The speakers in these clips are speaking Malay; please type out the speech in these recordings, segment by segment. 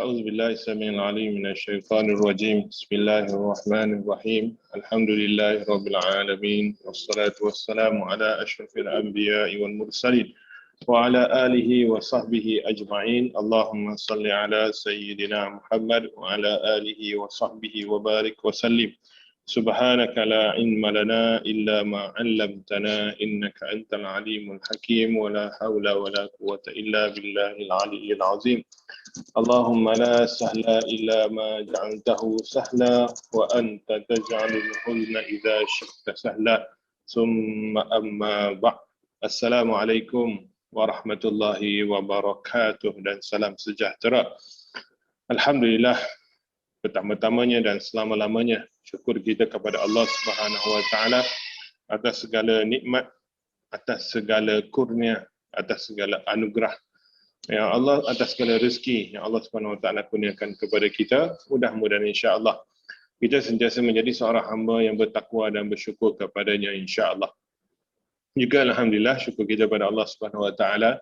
أعوذ بالله السميع العليم من الشيطان الرجيم. بسم الله الرحمن الرحيم. الحمد لله رب العالمين والصلاة والسلام على أشرف الأنبياء والمرسلين وعلى آله وصحبه أجمعين. اللهم صل على سيدنا محمد وعلى آله وصحبه وبارك وسلم. سبحانك لا علم لنا إلا ما علمتنا إنك أنت العليم الحكيم ولا حول ولا قوة إلا بالله العلي العظيم. اللهم لا سهل إلا ما جعلته سهلا وأنت تجعل الحزن إذا شئت سهلا. ثم أما بعد. Assalamualaikum warahmatullahi wabarakatuh dan salam sejahtera. Alhamdulillah, pertama-tamanya dan selama-lamanya syukur kita kepada Allah Subhanahu wa taala atas segala nikmat, atas segala kurnia, atas segala anugerah. Ya Allah, atas segala rezeki yang Allah Subhanahu wa taala kurniakan kepada kita. Mudah-mudahan insya-Allah kita sentiasa menjadi seorang hamba yang bertakwa dan bersyukur kepadanya insya-Allah. Juga alhamdulillah syukur kita kepada Allah Subhanahu wa taala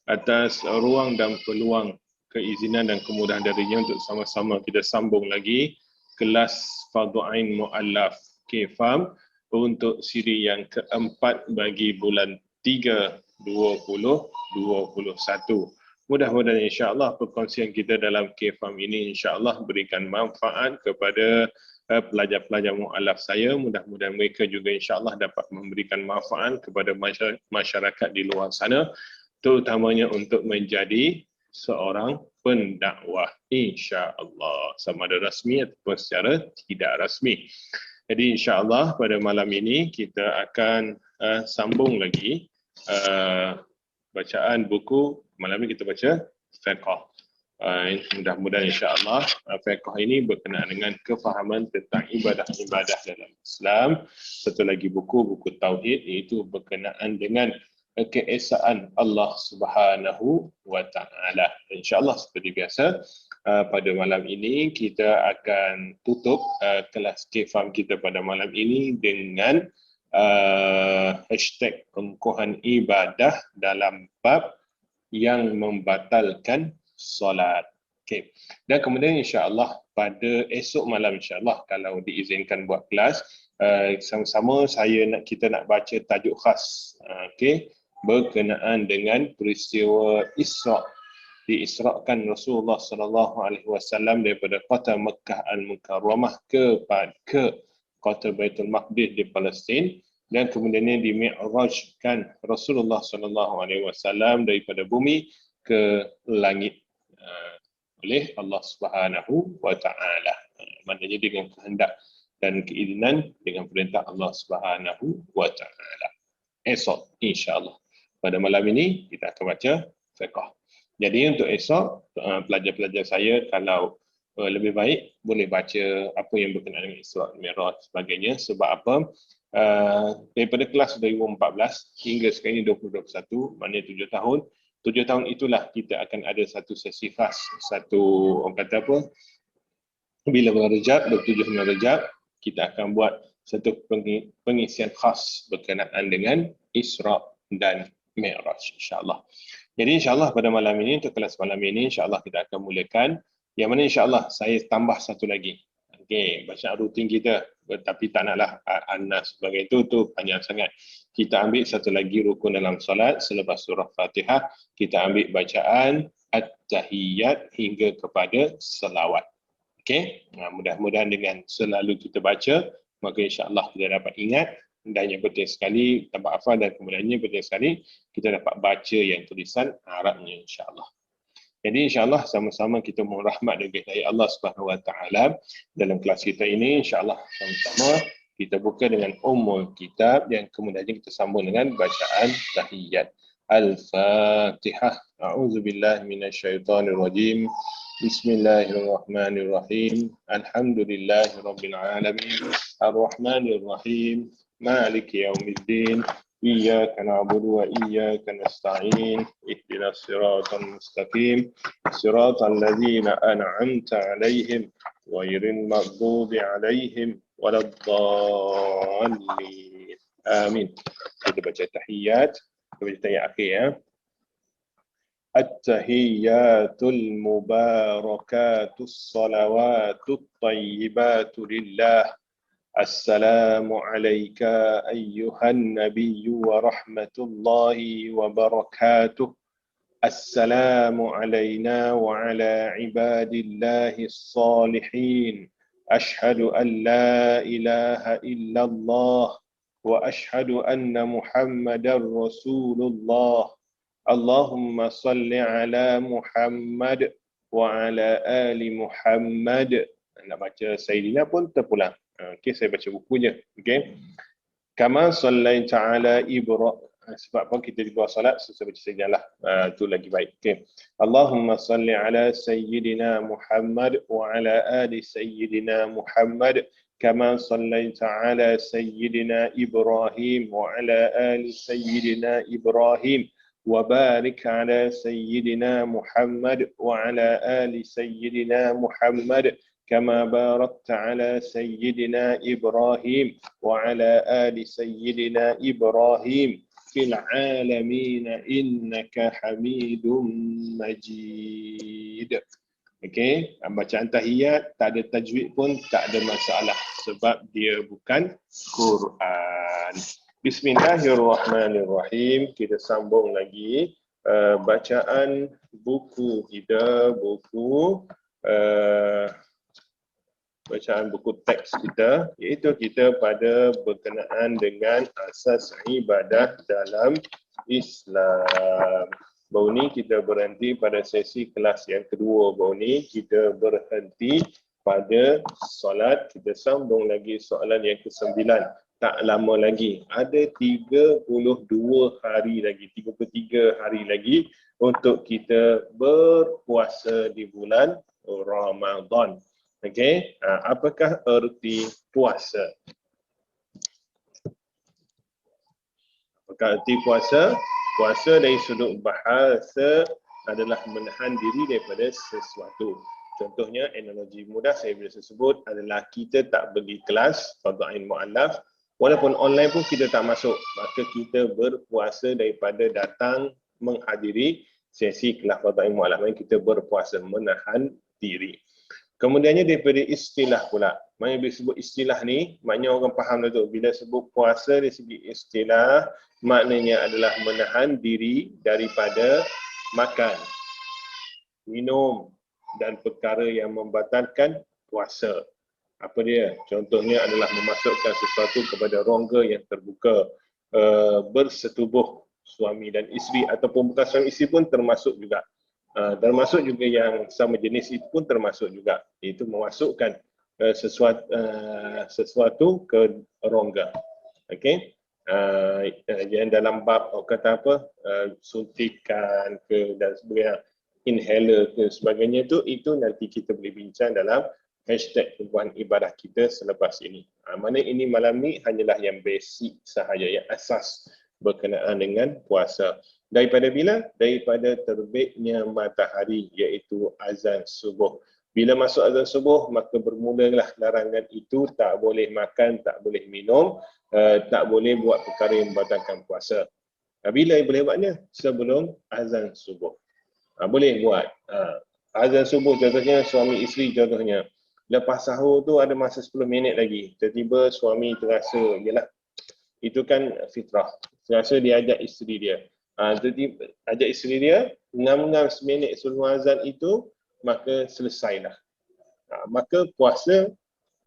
atas ruang dan peluang, keizinan dan kemudahan darinya untuk sama-sama kita sambung lagi kelas Fardhu Ain Muallaf KFAM untuk siri yang keempat bagi bulan 3 2021. Mudah-mudahan insya-Allah perkongsian kita dalam KFAM ini insya-Allah berikan manfaat kepada pelajar-pelajar mualaf saya. Mudah-mudahan mereka juga insya-Allah dapat memberikan manfaat kepada masyarakat di luar sana, terutamanya untuk menjadi seorang pendakwah insya-Allah, sama ada rasmi ataupun secara tidak rasmi. Jadi insya-Allah pada malam ini kita akan sambung lagi bacaan buku. Malam ini kita baca fiqh. Mudah-mudahan insya-Allah fiqh ini berkenaan dengan kefahaman tentang ibadah-ibadah dalam Islam. Satu lagi buku tauhid, iaitu berkenaan dengan keesaan Allah Subhanahu wa taala. Insya-Allah seperti biasa pada malam ini kita akan tutup kelas KFAM kita pada malam ini dengan hashtag rengkuhan ibadah dalam bab yang membatalkan solat. Okay. Dan kemudian insya-Allah pada esok malam insya-Allah kalau diizinkan buat kelas, sama-sama kita nak baca tajuk khas, berkenaan dengan peristiwa Isra. Diisrakan Rasulullah sallallahu alaihi wasallam daripada kota Mekah Al-Mukarramah ke kota Baitul Maqdis di Palestin, dan kemudiannya dimi'rajkan Rasulullah sallallahu alaihi wasallam daripada bumi ke langit oleh Allah Subhanahu wa taala. Maknanya dengan kehendak dan keizinan dengan perintah Allah Subhanahu wa taala. Esok insya-Allah pada malam ini kita akan baca fiqh. Jadi untuk esok pelajar-pelajar saya kalau lebih baik boleh baca apa yang berkenaan dengan Isra Mi'raj sebagainya. Sebab apa? Daripada kelas 2014 hingga sekarang ini 2021, maknanya 7 tahun. 7 tahun itulah kita akan ada satu sesi khas, satu orang kata apa? Bila bulan Rejab, 27 bulan Rejab, kita akan buat satu pengisian khas berkenaan dengan Isra dan Mi'raj insya-Allah. Jadi insya-Allah pada malam ini, untuk kelas malam ini insya-Allah kita akan mulakan yang mana insya-Allah saya tambah satu lagi. Okey, bacaan rutin kita, tapi tak naklah An-Nas sebagai itu panjang sangat. Kita ambil satu lagi rukun dalam solat selepas surah Fatihah, kita ambil bacaan At-Tahiyyat hingga kepada selawat. Okey, mudah-mudahan dengan selalu kita baca, maka insya-Allah kita dapat ingat, dan yang penting sekali dapat hafal, dan kemudiannya penting sekali kita dapat baca yang tulisan Arabnya insya-Allah. Jadi insya-Allah sama-sama kita mohon rahmat dari Allah Subhanahu wa taala dalam kelas kita ini. Insya-Allah sama-sama kita buka dengan Ummul Kitab, yang kemudiannya kita sambung dengan bacaan Tahiyyat. Al-Fatihah. A'udzubillahi minasyaitonirrajim. Bismillahirrahmanirrahim. Alhamdulillahirabbil alamin. Arrahmanirrahim. Maliki yaumiddin. إياك نعبد وإياك نستعين اهدنا الصراط المستقيم صراط الذين أنعمت عليهم غير المغضوب عليهم ولا الضالين آمين. Kita baca tahiyat, kita baca tahiyat akhir ya. التحيات المباركات الصلوات الطيبات لله السلام عليك أيها النبي ورحمة الله وبركاته السلام علينا وعلى عباد الله الصالحين أشهد أن لا إله إلا الله وأشهد أن محمدا رسول الله اللهم صل على محمد وعلى آل محمد. Nak baca Sayyidina pun terpulang. Okey, saya baca bukunya. Okey. Kama sallaita ala Ibrahim. Sebab apa kita di bawah salat, saya baca Sayyidina lah. Itu lagi baik. Okey. Allahumma salli ala Sayyidina Muhammad wa ala ali Sayyidina Muhammad. كما صليت على سيدنا إبراهيم وعلى آل سيدنا إبراهيم وبارك على سيدنا محمد وعلى آل سيدنا محمد كما باركت على سيدنا إبراهيم وعلى آل سيدنا إبراهيم في العالمين إنك حميد مجيد. Okey, bacaan tahiyat tak ada tajwid pun tak ada masalah sebab dia bukan Quran. Bismillahirrahmanirrahim. Kita sambung lagi bacaan buku kita, bacaan buku teks kita, iaitu kita pada berkenaan dengan asas ibadah dalam Islam. Baru ni kita berhenti pada sesi kelas yang kedua. Baru ni kita berhenti pada solat. Kita sambung lagi soalan yang ke-9. Tak lama lagi. Ada 32 hari lagi, 33 hari lagi untuk kita berpuasa di bulan Ramadan. Okey, apakah erti puasa? Apakah erti puasa? Puasa dari sudut bahasa adalah menahan diri daripada sesuatu. Contohnya, analogi mudah saya boleh sebut adalah kita tak pergi kelas Fardhu Ain Mu'allaf, walaupun online pun kita tak masuk, maka kita berpuasa daripada datang menghadiri sesi kelas Fardhu Ain Mu'allaf. Kita berpuasa, menahan diri. Kemudiannya daripada istilah pula. Mana bila sebut istilah ni, maknanya orang faham tu. Bila sebut puasa dari segi istilah, maknanya adalah menahan diri daripada makan, minum dan perkara yang membatalkan puasa. Apa dia? Contohnya adalah memasukkan sesuatu kepada rongga yang terbuka, bersetubuh suami dan isteri, ataupun bukan suami isteri pun termasuk juga. Termasuk juga yang sama jenis itu pun termasuk juga. Itu memasukkan sesuatu ke rongga. Okey. Yang dalam bab kata apa, suntikan ke dan sebagainya, inhaler ke sebagainya itu nanti kita boleh bincang dalam hashtag tumpuan ibadah kita selepas ini. Mana ini malam ni hanyalah yang basic sahaja, yang asas berkenaan dengan puasa. Daripada bila? Daripada terbitnya matahari, iaitu azan subuh. Bila masuk azan subuh, maka bermulalah larangan itu, tak boleh makan, tak boleh minum, tak boleh buat perkara yang membatalkan puasa. Bila boleh buatnya? Sebelum azan subuh. Boleh buat. Azan subuh contohnya, suami isteri contohnya. Lepas sahur tu ada masa 10 minit lagi. Tiba-tiba suami terasa, yalah, itu kan fitrah. Terasa dia ajak isteri dia. Tiba-tiba ajak isteri dia, ngam-ngam seminit sebelum azan itu, maka selesailah. Maka puasa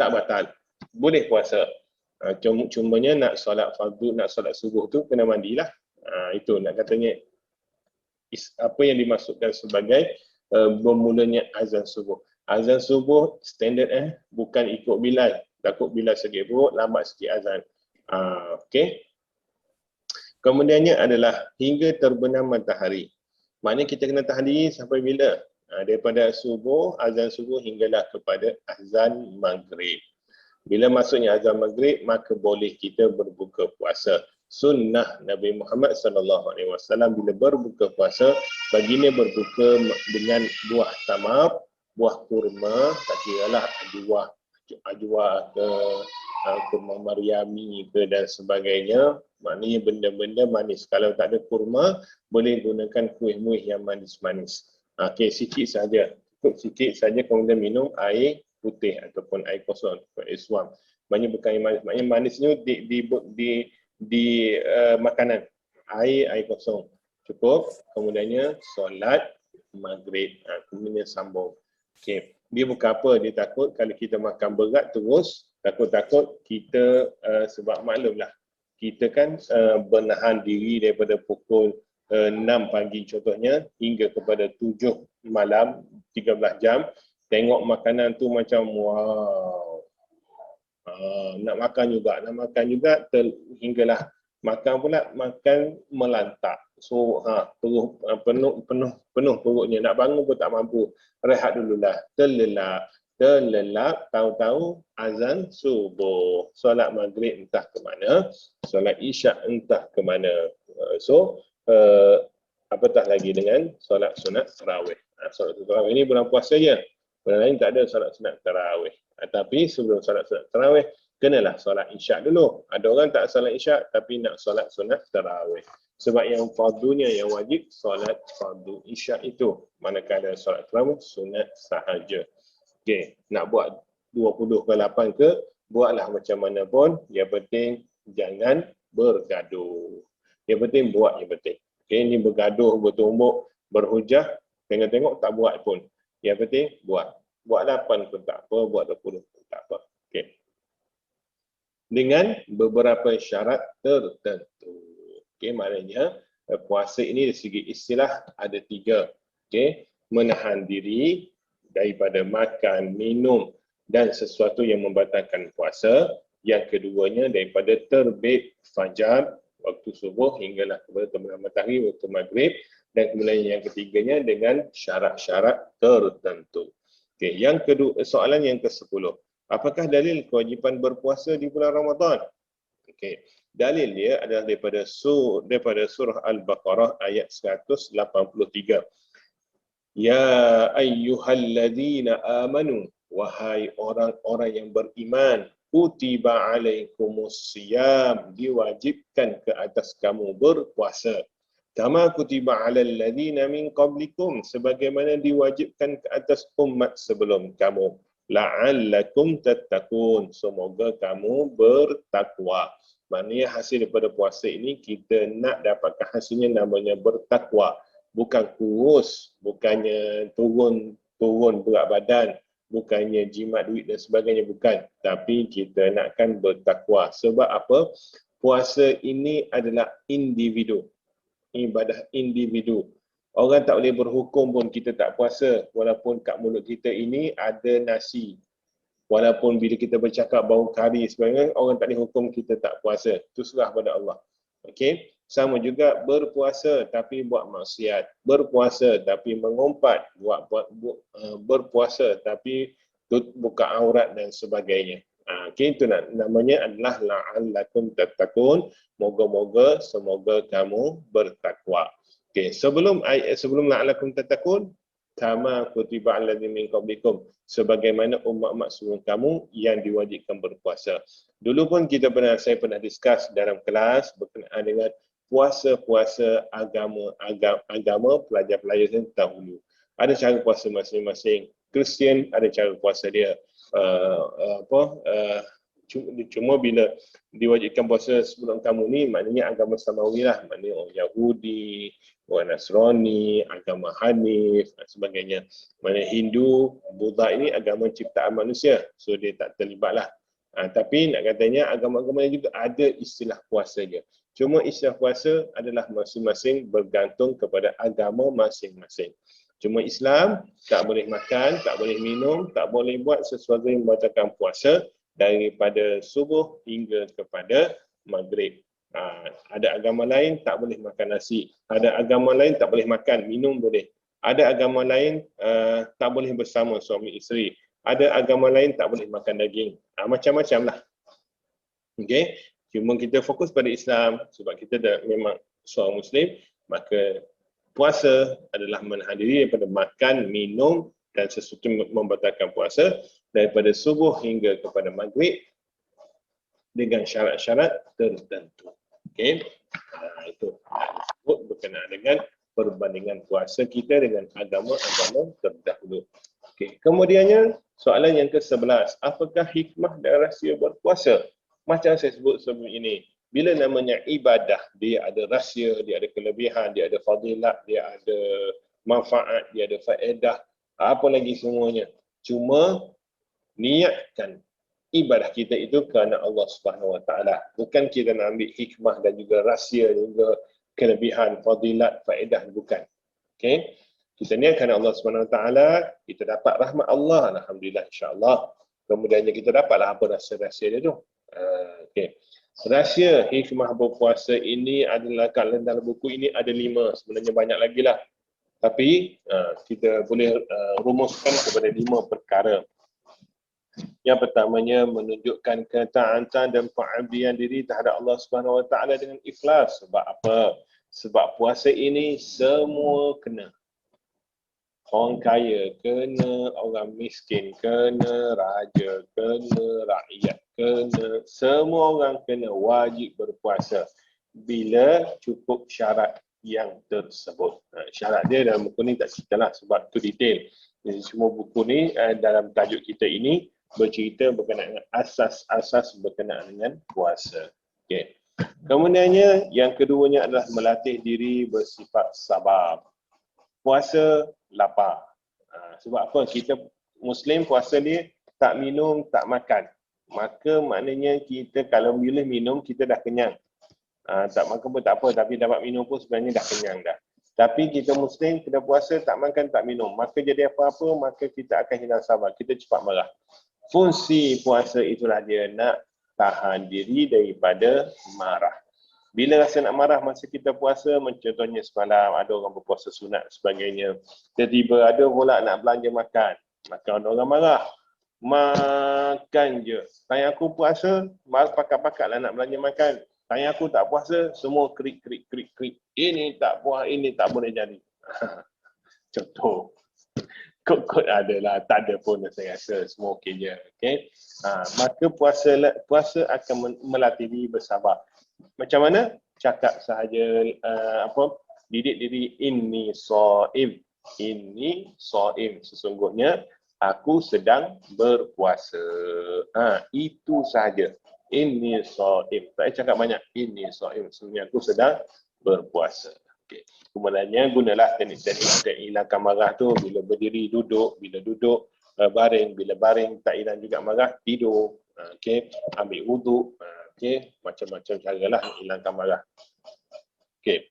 tak batal. Boleh puasa. Cumanya nak solat fardu, nak solat subuh tu kena mandilah. Itu nak katanya apa yang dimaksudkan sebagai bermulanya azan subuh. Azan subuh standard bukan ikut Bilal. Takut Bilal segit perut, lambat sikit azan. Okey. Kemudiannya adalah hingga terbenam matahari. Maknanya kita kena tahan diri sampai bila? Daripada subuh, azan subuh hinggalah kepada azan maghrib. Bila masuknya azan maghrib, maka boleh kita berbuka puasa. Sunnah Nabi Muhammad SAW bila berbuka puasa, baginda berbuka dengan buah tamar, buah kurma, tak kiralah ajwa ke kurma Maryami ke dan sebagainya, maknanya benda-benda manis. Kalau tak ada kurma, boleh gunakan kuih-muih yang manis-manis. Okey, sikit saja. Cukup sikit saja, kemudian minum air putih ataupun air kosong, air suam. Maknanya bukan air manis. Maknanya manisnya di makanan. Air kosong. Cukup. Kemudiannya solat maghrib. Kemudian sambung. Okey. Dia bukan apa, dia takut kalau kita makan berat terus, takut-takut kita sebab maklumlah, kita kan bernahan diri daripada pukul 6 pagi contohnya hingga kepada 7 malam, 13 jam, tengok makanan tu macam wow. Nak makan juga hinggalah makan melantak. So penuh perutnya, nak bangun pun tak mampu. Rehat dululah. Terlelap, tahu-tahu azan subuh. Solat maghrib entah ke mana, solat isyak entah ke mana. Apatah lagi dengan solat sunat tarawih. Solat sunat tarawih ini bulan puasa je. Bulan lain tak ada solat sunat tarawih. Tapi sebelum solat sunat tarawih, kenalah solat isyak dulu. Ada orang tak solat isyak tapi nak solat sunat tarawih. Sebab yang fardunya, yang wajib, solat fardu isyak itu. Manakala solat tarawih, sunat sahaja. Okey, nak buat 20 ke 8 ke, buatlah macam mana pun. Yang penting jangan bergaduh. Yang penting buat yang penting. Okey, ini bergaduh, bertumbuk, berhujah, tengok-tengok tak buat pun. Yang penting buat. Buat 8 pun tak apa, buat 20 pun tak apa. Okey. Dengan beberapa syarat tertentu. Okey, maknanya puasa ini dari segi istilah ada 3. Okey, menahan diri daripada makan, minum dan sesuatu yang membatalkan puasa. Yang keduanya daripada terbit fajar waktu subuh hinggalah kepada terbenam matahari waktu maghrib, dan kemudian yang ketiganya dengan syarat-syarat tertentu. Okey, yang kedua, soalan yang ke-10. Apakah dalil kewajipan berpuasa di bulan Ramadan? Okey, dalil dia adalah daripada surah Al-Baqarah ayat 183. Ya ayyuhalladzina amanu, wahai orang-orang yang beriman, kutiba alaikumusiyam, diwajibkan ke atas kamu berpuasa. Kama kutiba alal ladzina min qablikum, sebagaimana diwajibkan ke atas umat sebelum kamu. La'allakum tattaqun, semoga kamu bertakwa. Maknanya hasil daripada puasa ini kita nak dapatkan hasilnya namanya bertakwa. Bukan kurus, bukannya turun berat badan, bukannya jimat duit dan sebagainya, bukan. Tapi kita nakkan bertakwa. Sebab apa? Puasa ini adalah individu. Ibadah individu. Orang tak boleh berhukum pun kita tak puasa, walaupun kat mulut kita ini ada nasi. Walaupun bila kita bercakap bau kari sebagainya, orang tak boleh hukum kita tak puasa. Itu serah pada Allah. Okey? Sama juga berpuasa tapi buat maksiat. Berpuasa tapi mengumpat, berpuasa tapi buka aurat dan sebagainya. Okey, itu namanya adalah la'allakum tattaqun. Moga-moga semoga kamu bertakwa. Okey, sebelum la'allakum tattaqun, kama kutiba 'alal ladzina min qablikum, sebagaimana umat-umat sebelum kamu yang diwajibkan berpuasa. Dulu pun saya pernah discuss dalam kelas berkenaan dengan puasa-puasa agama pelajar-pelajar terdahulu. Ada cara puasa masing-masing. Kristian ada cara puasa dia. Cuma bila diwajibkan puasa sebelum kamu ni, maknanya agama samawi lah. Maknanya orang Yahudi, orang Nasrani, agama Hanif dan sebagainya. Maknanya Hindu, Buddha ini agama ciptaan manusia. So dia tak terlibat lah. Tapi nak katanya agama-agama yang juga ada istilah puasa je. Cuma istilah puasa adalah masing-masing bergantung kepada agama masing-masing. Cuma Islam tak boleh makan, tak boleh minum, tak boleh buat sesuatu yang membatalkan puasa daripada subuh hingga kepada maghrib. Ada agama lain tak boleh makan nasi. Ada agama lain tak boleh makan, minum boleh. Ada agama lain tak boleh bersama suami isteri. Ada agama lain tak boleh makan daging. Macam-macam lah. Okay? Cuma kita fokus pada Islam sebab kita memang seorang Muslim, maka puasa adalah menahan diri daripada makan, minum dan sesuatu membatalkan puasa daripada subuh hingga kepada maghrib. dengan syarat-syarat tertentu. Okey. Itu disebut berkenaan dengan perbandingan puasa kita dengan agama-agama terdahulu. Okey. Kemudiannya soalan yang ke-11, apakah hikmah dan rahsia berpuasa? Macam saya sebut sebelum ini, bila namanya ibadah, dia ada rahsia, dia ada kelebihan, dia ada fadilat, dia ada manfaat, dia ada faedah, apa lagi semuanya. Cuma niatkan ibadah kita itu kerana Allah Subhanahu Wa Taala. Bukan kita nak ambil hikmah dan juga rahsia juga kelebihan, fadilat, faedah, bukan. Okey. Kita niatkan Allah Subhanahu Wa Taala, kita dapat rahmat Allah, alhamdulillah, insya-Allah. Kemudiannya kita dapatlah apa rahsia-rahsia dia tu. Okey. Rahsia hikmah berpuasa ini adalah, kalau dalam buku ini ada 5, sebenarnya banyak lagi lah. Tapi kita boleh rumuskan kepada 5 perkara. Yang pertamanya menunjukkan ketaatan dan pengabdian diri terhadap Allah Subhanahu Wa Taala dengan ikhlas. Sebab apa? Sebab puasa ini semua kena. Orang kaya kena, orang miskin kena, raja kena, rakyat kena, semua orang kena wajib berpuasa bila cukup syarat yang tersebut. Syarat dia dalam buku ni tak ceritalah sebab tu detail. Jadi semua buku ni dalam tajuk kita ini bercerita berkenaan dengan asas-asas berkenaan dengan puasa. Okey. Kemudiannya yang keduanya adalah melatih diri bersifat sabar. Puasa lapar. Sebab apa? Kita Muslim puasa dia tak minum, tak makan. Maka maknanya kita kalau bila minum kita dah kenyang. Tak makan pun tak apa, tapi dapat minum pun sebenarnya dah kenyang dah. Tapi kita Muslim, kita puasa tak makan, tak minum. Maka jadi apa-apa, maka kita akan hilang sabar. Kita cepat marah. Fungsi puasa itulah dia nak tahan diri daripada marah. Bila rasa nak marah masa kita puasa, contohnya semalam ada orang berpuasa sunat sebagainya. Tiba-tiba ada pula nak belanja makan. Maka ada orang marah. Makan je. Tanya aku puasa, pakat-pakat lah nak belanja makan. Tanya aku tak puasa, semua krik. Ini tak puas, ini tak boleh jadi. Contoh. Kot-kot adalah, tak ada pun saya rasa, semua okey je. Okay? Maka puasa akan melatih diri bersabar. Macam mana? Cakap sahaja, didik diri, inni shaim. Inni shaim. Sesungguhnya aku sedang berpuasa. Itu sahaja. Inni shaim. Tak cakap banyak. Inni shaim. Sesungguhnya aku sedang berpuasa. Okay. Kemudiannya gunalah teknik-teknik untuk hilangkan marah tu. Bila berdiri duduk, bila duduk baring, bila baring tak hilang juga marah, tidur. Okay. Ambil wuduk. Okay. Macam-macam caralah hilangkan marah. Okay.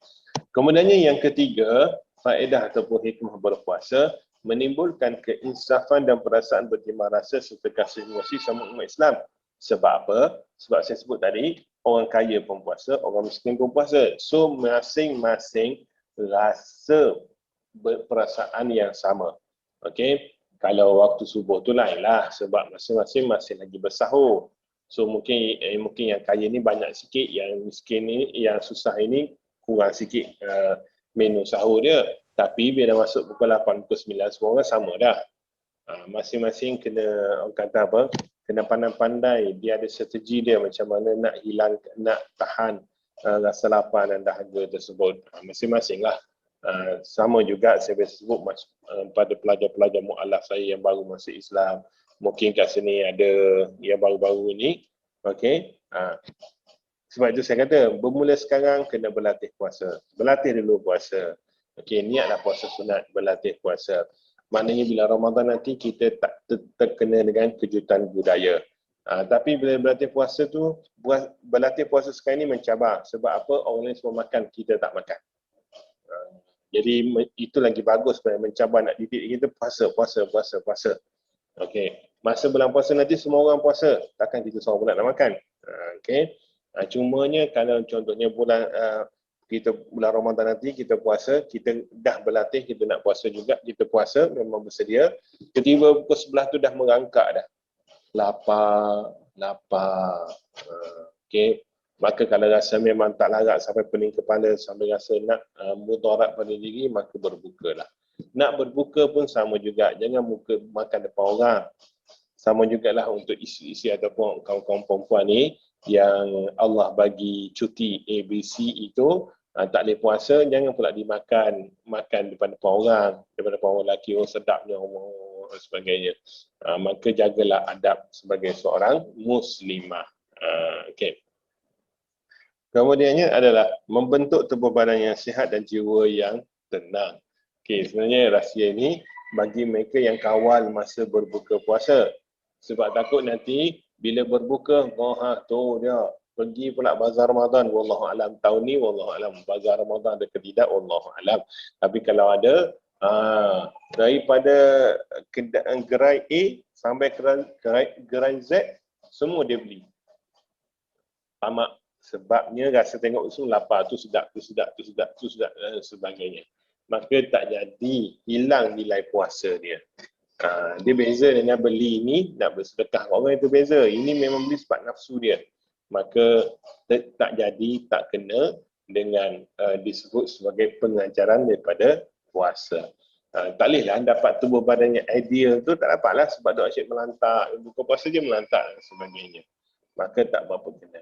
Kemudiannya yang ketiga, faedah ataupun hikmah berpuasa menimbulkan keinsafan dan perasaan bertimbang rasa serta kasih kasih sama umat Islam. Sebab apa? Sebab saya sebut tadi, orang kaya pun puasa, orang miskin pun puasa. So masing-masing rasa perasaan yang sama. Okey. Kalau waktu subuh tu lainlah sebab masing-masing masih lagi bersahur. So mungkin yang kaya ni banyak sikit, yang miskin ni, yang susah ini kurang sikit menu sahur dia. Tapi bila masuk pukul 8, pukul 9 semua orang sama dah. Masing-masing kena, orang kata apa? Kena pandai-pandai, dia ada strategi dia macam mana nak hilang, nak tahan rasa lapar dan dahaga tersebut. Masing-masing lah. Sama juga saya biasa sebut pada pelajar-pelajar mu'alaf saya yang baru masuk Islam. Mungkin kat sini ada yang baru-baru ni. Okay. Sebab itu saya kata, bermula sekarang kena berlatih puasa. Berlatih dulu puasa. Okay, niatlah puasa sunat, berlatih puasa. Maknanya bila Ramadan nanti kita tak terkena dengan kejutan budaya. Tapi bila berlatih puasa tu, berlatih puasa sekarang ni mencabar. Sebab apa? Orang lain semua makan, kita tak makan. Jadi itu lagi bagus sebenarnya, mencabar nak didik kita puasa. Okey. Masa bulan puasa nanti semua orang puasa. Takkan kita seorang pula nak makan. Okey. Cumanya kalau contohnya bulan Ramadan nanti kita puasa, kita dah berlatih, kita nak puasa juga, kita puasa, memang bersedia. Tiba-tiba pukul 11 tu dah merangkak dah. Lapar. Okey. Maka kalau rasa memang tak larat sampai pening kepala, sampai rasa nak mudarat pada diri, maka berbukalah. Nak berbuka pun sama juga. Jangan makan depan orang. Sama jugalah untuk isteri-isteri ataupun kaum-kaum perempuan ni. yang Allah bagi cuti ABC itu, tak boleh puasa, jangan pula dimakan depan orang lelaki, oh sedapnya, oh sebagainya. Maka jagalah adab sebagai seorang muslimah. Okey. Kemudiannya adalah membentuk tubuh badan yang sihat dan jiwa yang tenang. Okey, sebenarnya rahsia ini bagi mereka yang kawal masa berbuka puasa. Sebab takut nanti bila berbuka, tu dia pergi pula bazar Ramadan, wallahu alam. Tahun ni wallahu alam bazar Ramadan ada ke tidak, wallahu alam. Tapi kalau ada, daripada gerai A sampai gerai Z, semua dia beli. Tamak. Sebabnya rasa tengok tu lapar, tu sedap, dan sebagainya. Maka tak jadi, hilang nilai puasa dia. Dia beza dengan beli ni nak bersedekah. Orang itu beza. Ini memang beli sebab nafsu dia. Maka tak jadi, tak kena dengan disebut sebagai pengajaran daripada puasa. Tak bolehlah dapat tubuh badan yang ideal tu, tak dapatlah sebab tu asyik melantak. Buka puasa je melantak dan sebagainya. Maka tak berapa kena.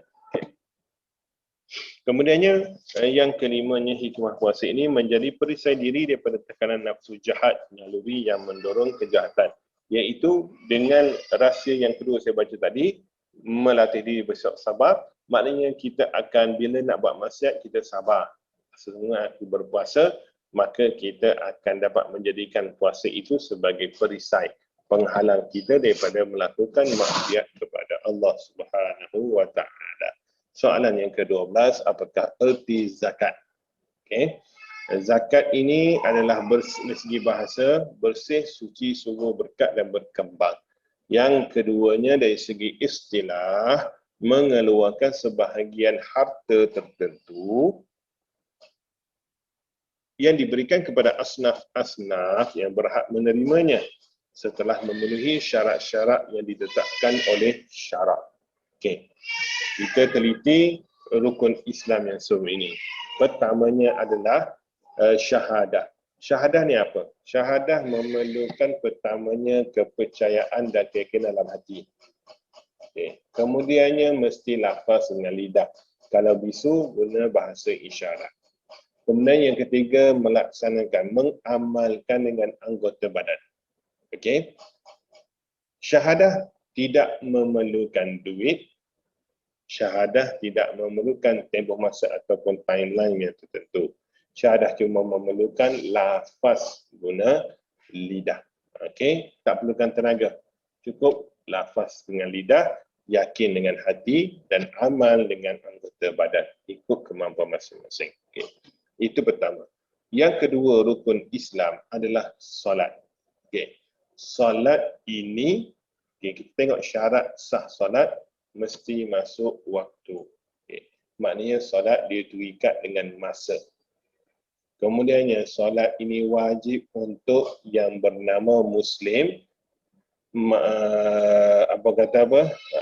Kemudiannya, yang kelimanya, hikmah puasa ini menjadi perisai diri daripada tekanan nafsu jahat naluri yang mendorong kejahatan. Iaitu dengan rahsia yang kedua saya baca tadi, melatih diri bersabar, maknanya kita akan bila nak buat maksiat, kita sabar. Semangat berpuasa, maka kita akan dapat menjadikan puasa itu sebagai perisai penghalang kita daripada melakukan maksiat kepada Allah Subhanahu wa Ta'ala. Soalan yang ke-12, apakah erti zakat? Okay. Zakat ini adalah dari segi bahasa, bersih, suci, sungguh berkat dan berkembang. Yang keduanya dari segi istilah, mengeluarkan sebahagian harta tertentu yang diberikan kepada asnaf-asnaf yang berhak menerimanya setelah memenuhi syarat-syarat yang ditetapkan oleh syarak. Okay. Kita teliti rukun Islam yang semua ini. Pertamanya adalah syahadah. Syahadah ni apa? Syahadah memerlukan pertamanya kepercayaan dan keyakinan dalam hati. Okay. Kemudiannya mesti lafaz dengan lidah. Kalau bisu, guna bahasa isyarat. Kemudian yang ketiga, melaksanakan, mengamalkan dengan anggota badan. Okey. Syahadah tidak memerlukan duit. Syahadah tidak memerlukan tempoh masa ataupun timeline yang tertentu. Syahadah cuma memerlukan lafaz guna lidah. Okey, tak perlukan tenaga. Cukup lafaz dengan lidah, yakin dengan hati dan amal dengan anggota badan. Ikut kemampuan masing-masing. Okey. Itu pertama. Yang kedua rukun Islam adalah solat. Okey. Solat ini, kita tengok syarat sah solat mesti masuk waktu. Okay. Maknanya solat dia terikat dengan masa. Kemudiannya solat ini wajib untuk yang bernama Muslim,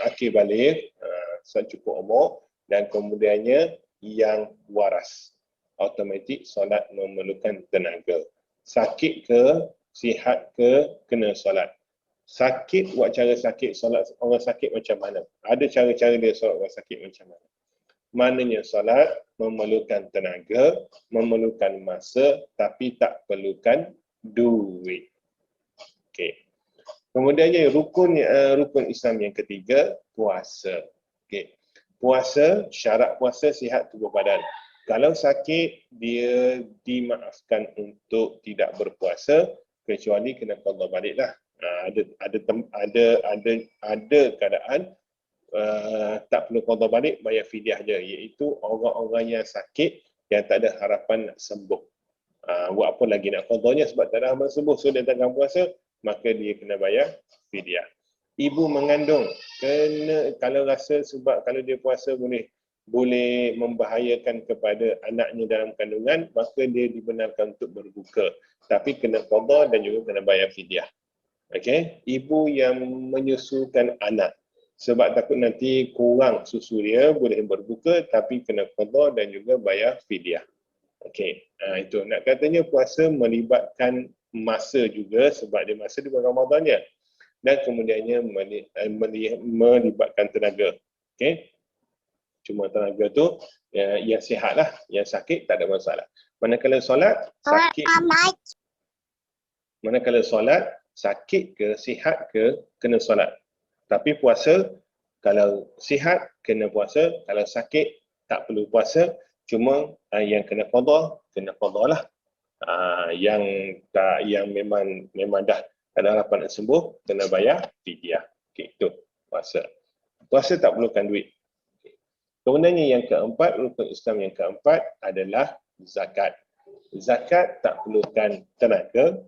akil baligh, cukup umur, dan kemudiannya yang waras. Automatik solat memerlukan tenaga. Sakit ke, sihat ke, kena solat. Sakit, buat cara sakit, solat orang sakit macam mana? Ada cara-cara dia solat orang sakit macam mana? Maknanya solat memerlukan tenaga, memerlukan masa, tapi tak perlukan duit. Okey. Kemudiannya rukun Islam yang ketiga, puasa. Okey. Puasa, syarat puasa sihat tubuh badan. Kalau sakit, dia dimaafkan untuk tidak berpuasa, kecuali kena qada baliklah. Ada keadaan tak perlu qada balik, bayar fidyah je, iaitu orang-orang yang sakit yang tak ada harapan nak sembuh. Buat apa lagi nak qadanya sebab tak ada harapan sembuh, so dia takkan puasa, maka dia kena bayar fidyah. Ibu mengandung kena, kalau rasa sebab kalau dia puasa boleh membahayakan kepada anaknya dalam kandungan, maka dia dibenarkan untuk berbuka, tapi kena qada dan juga kena bayar fidyah. Okey, ibu yang menyusukan anak sebab takut nanti kurang susu dia, boleh berbuka tapi kena qada dan juga bayar fidyah. Okey, itu nak katanya puasa melibatkan masa juga sebab dia masa di bulan Ramadan je, dan kemudiannya melibatkan tenaga. Okey. Cuma tenaga tu yang sihat lah, yang sakit tak ada masalah. Manakala solat, sakit ke, sihat ke, kena solat. Tapi puasa, kalau sihat, kena puasa. Kalau sakit, tak perlu puasa. Cuma yang kena qada lah. Yang memang dah tak ada harapan nak sembuh, kena bayar fidyah. Okey, itu puasa. Puasa tak perlukan duit. Okay. Kemudiannya yang keempat, rukun Islam yang keempat adalah zakat. Zakat tak perlukan tenaga,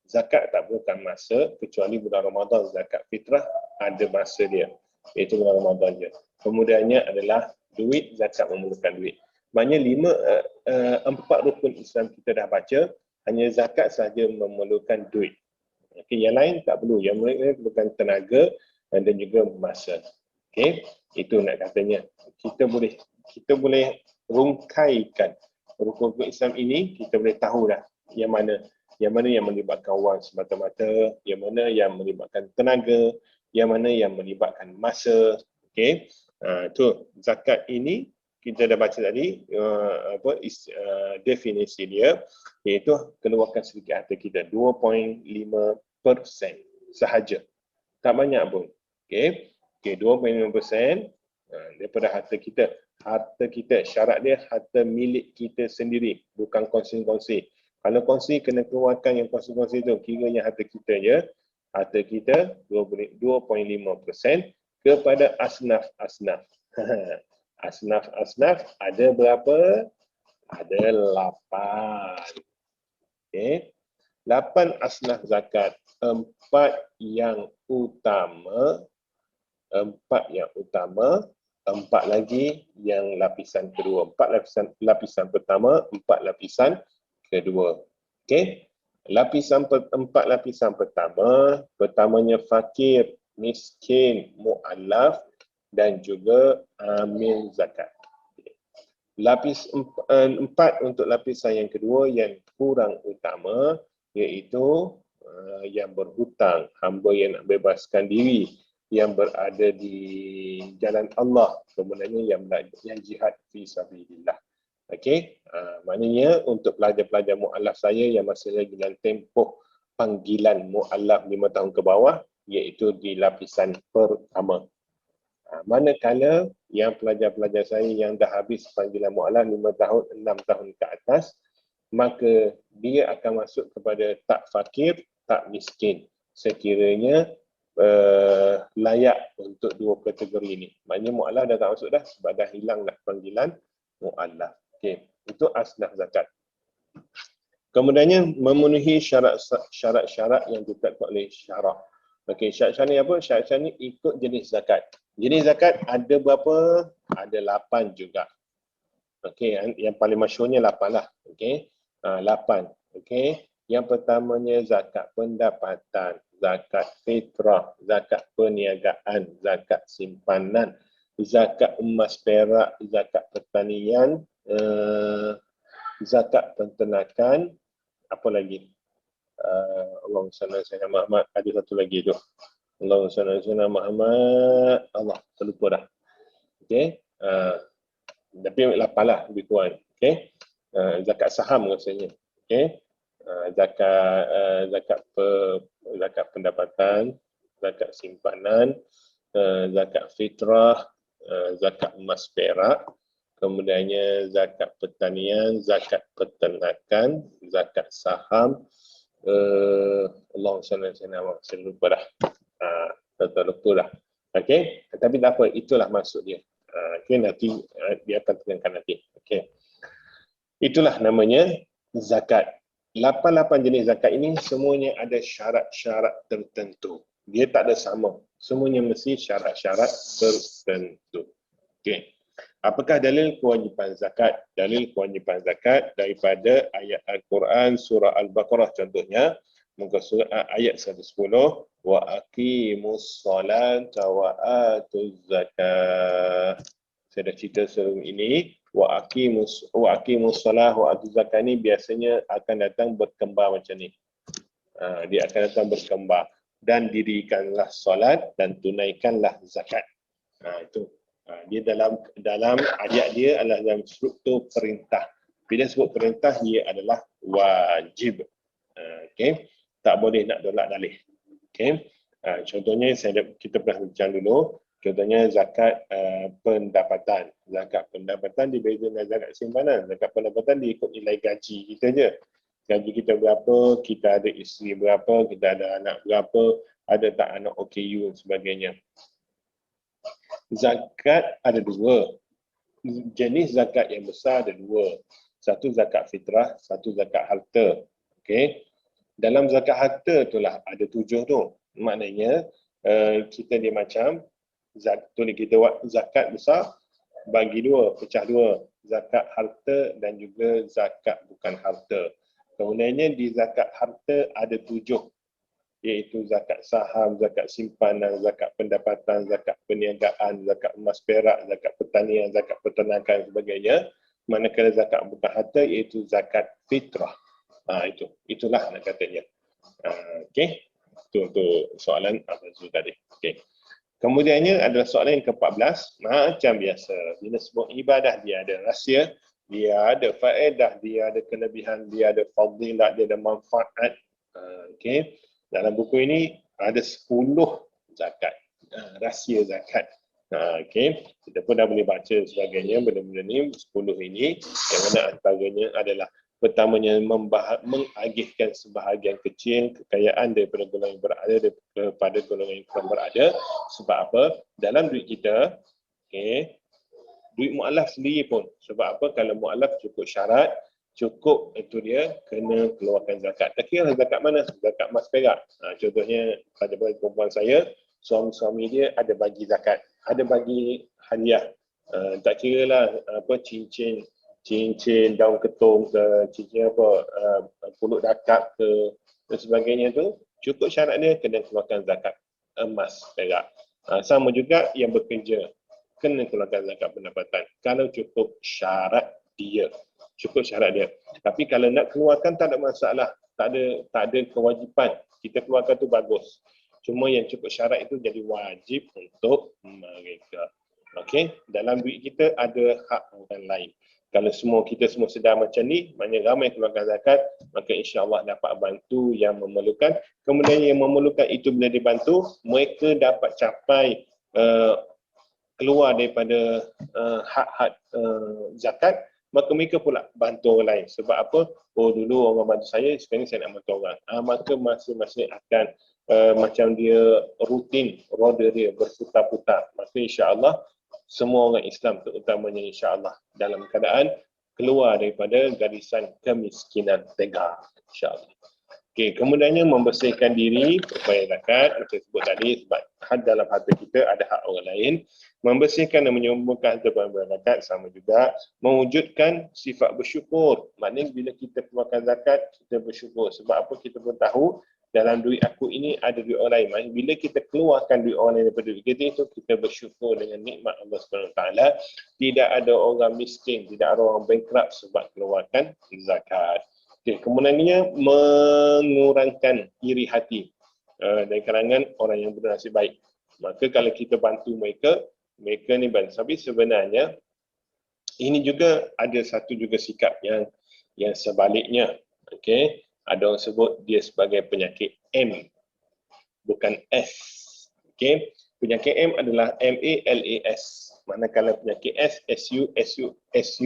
zakat tak perlukan masa, kecuali bulan Ramadan zakat fitrah ada masa dia, iaitu bulan Ramadan je. Kemudiannya adalah duit, zakat memerlukan duit. Maknanya 4 rukun Islam kita dah baca, hanya zakat saja memerlukan duit. Okay, yang lain tak perlu, yang lain perlukan tenaga dan juga masa. Okay, itu nak katanya. Kita boleh rungkaikan rukun Islam ini, kita boleh tahu dah yang mana yang melibatkan wang semata-mata, yang mana yang melibatkan tenaga, yang mana yang melibatkan masa. Okey, tu zakat ini kita dah baca tadi definisi dia, iaitu keluarkan sedikit harta kita 2.5% sahaja, tak banyak pun. Okey, 2.5% daripada harta kita. Harta kita, syarat dia harta milik kita sendiri, bukan kongsi-kongsi. Kalau kongsi, kena keluarkan yang kongsi-kongsi tu, kiranya harta kita je. Harta kita 2.5% kepada asnaf-asnaf. Asnaf-asnaf ada berapa? Ada 8. Okay. 8 asnaf zakat. 4 yang utama, 4 lagi yang lapisan kedua. 4 lapisan pertama, 4 lapisan kedua. Okey. 4 lapisan pertamanya fakir, miskin, mu'allaf dan juga amil zakat. Lapis 4 untuk lapisan yang kedua yang kurang utama, iaitu yang berhutang, hamba yang nak bebaskan diri, yang berada di jalan Allah, kemudiannya yang jihad fi sabilillah. Okey, maknanya untuk pelajar-pelajar mu'alaf saya yang masih lagi dalam tempoh panggilan mu'alaf 5 tahun ke bawah, iaitu di lapisan pertama. Manakala yang pelajar-pelajar saya yang dah habis panggilan mu'alaf 5 tahun, 6 tahun ke atas, maka dia akan masuk kepada tak fakir, tak miskin. Sekiranya layak untuk 2 kategori ini. Maknanya mu'alaf dah tak masuk dah, sebab dah hilang dah panggilan mu'alaf. Okey, itu asnaf zakat. Kemudiannya memenuhi syarat-syarat yang ditetapkan oleh syarak. Okey, syarat-syarat ni apa? Syarat-syarat ni ikut jenis zakat. Jenis zakat ada berapa? Ada 8 juga. Okey, yang paling masyhurnya 8 lah. Okey, 8. Okey, yang pertamanya zakat pendapatan, zakat fitrah, zakat perniagaan, zakat simpanan, zakat emas perak, zakat pertanian, zakat penternakan, apa lagi? Allahumma salli ala Muhammad, ada satu lagi tu. Allahumma salli ala Muhammad. Allah, terlupa dah. Okey. Tapi 8 lah lebih kurang. Okey. Zakat saham rasanya. Okey. Zakat pendapatan, zakat simpanan, zakat fitrah, zakat emas perak, kemudiannya zakat pertanian, zakat peternakan, zakat saham, Allahumma salli ala Muhammad, saya lupa dah. Terlupa dah. Okey, tapi tak apa, itulah maksud dia. Okey, nanti dia akan terangkan nanti. Okey. Itulah namanya zakat. 8 jenis zakat ini semuanya ada syarat-syarat tertentu. Dia tak ada sama. Semuanya mesti syarat-syarat tertentu. Okey. Apakah dalil kewajipan zakat? Dalil kewajipan zakat daripada ayat Al-Quran surah Al-Baqarah contohnya, muka surat ayat 110, wa aqimus salata wa atuz zakat. Saya dah cerita sebelum ini, wa aqimus salah wa atuz zakat ni biasanya akan datang berkembar macam ni. Dia akan datang berkembar, dan dirikanlah solat dan tunaikanlah zakat. Itu Dia dalam ayat dia adalah dalam struktur perintah. Bila sebut perintah, dia adalah wajib. Okey, tak boleh nak tolak dalih. Okey, contohnya kita pernah bincang dulu. Contohnya zakat pendapatan. Zakat pendapatan dibeza dengan zakat simpanan. Zakat pendapatan diikut nilai gaji kita je. Gaji kita berapa, kita ada isteri berapa, kita ada anak berapa, ada tak anak OKU dan sebagainya. Zakat ada dua. Jenis zakat yang besar ada dua. Satu zakat fitrah, satu zakat harta. Okey. Dalam zakat harta itulah ada 7 tu. Maknanya kita dia macam kita buat zakat besar bagi dua, pecah dua. Zakat harta dan juga zakat bukan harta. Kemudiannya di zakat harta ada 7. Iaitu zakat saham, zakat simpanan, zakat pendapatan, zakat perniagaan, zakat emas perak, zakat pertanian, zakat peternakan dan sebagainya. Manakala zakat bukan harta iaitu zakat fitrah. Itulah nak katanya. Okey. Itu untuk soalan Abang Zul tadi. Okey. Kemudiannya adalah soalan yang ke-14. Macam biasa, bila sebut ibadah dia ada rahsia, dia ada faedah, dia ada kelebihan, dia ada fadilat, dia ada manfaat. Okey. Dalam buku ini ada 10 zakat, rahsia zakat. Okey, kita pun dah boleh baca sebagainya benda-benda ni 10 ini, yang mana antaranya adalah pertamanya mengagihkan sebahagian kecil kekayaan daripada golongan yang berada kepada golongan yang kurang berada. Sebab apa? Dalam duit kita, okey, duit mu'alaf sendiri pun. Sebab apa? Kalau mu'alaf cukup syarat, cukup itu dia kena keluarkan zakat. Tak kira zakat mana? Zakat emas perak. Contohnya pada perempuan saya, suami-suami dia ada bagi zakat, ada bagi hadiah. Tak kira lah apa cincin daun ketum ke, cincin apa pulut dakap ke dan sebagainya tu, cukup syarat dia kena keluarkan zakat emas perak. Sama juga yang bekerja kena keluarkan zakat pendapatan kalau cukup syarat dia. Cukup syarat dia. Tapi kalau nak keluarkan tak ada masalah. Tak ada kewajipan. Kita keluarkan tu bagus. Cuma yang cukup syarat itu jadi wajib untuk mereka. Okey, dalam duit kita ada hak orang lain. Kalau kita semua sedar macam ni, maknanya ramai keluarkan zakat, maka insya-Allah dapat bantu yang memerlukan. Kemudian yang memerlukan itu bila dibantu, mereka dapat capai keluar daripada hak-hak zakat, maka mereka pula bantu orang lain. Sebab apa? Oh, dulu orang bantu saya, sekarang saya nak bantu orang. Maka masing-masing akan macam dia rutin, roda dia berputar-putar. Maka insya-Allah semua orang Islam terutamanya insya-Allah dalam keadaan keluar daripada garisan kemiskinan tegar, insya-Allah. Okey, kemudiannya membersihkan diri supaya zakat, macam sebut tadi, sebab dalam harta kita ada hak orang lain. Membersihkan dan menyumbangkan harta zakat sama juga. Mewujudkan sifat bersyukur. Maknanya bila kita keluarkan zakat, kita bersyukur. Sebab apa? Kita pun tahu dalam duit aku ini ada duit orang lain. Maksudnya bila kita keluarkan duit orang lain daripada duit kita itu, kita bersyukur dengan nikmat Allah SWT. Tidak ada orang miskin, tidak ada orang bankrupt sebab keluarkan zakat. Okay, kemudiannya mengurangkan iri hati dari kalangan orang yang bernasib baik. Maka kalau kita bantu mereka ni bantu. Tapi sebenarnya ini juga ada satu juga sikap yang sebaliknya. Okey, ada orang sebut dia sebagai penyakit M, bukan S. Okey, penyakit M adalah MALAS. Manakala penyakit S, SUSAH.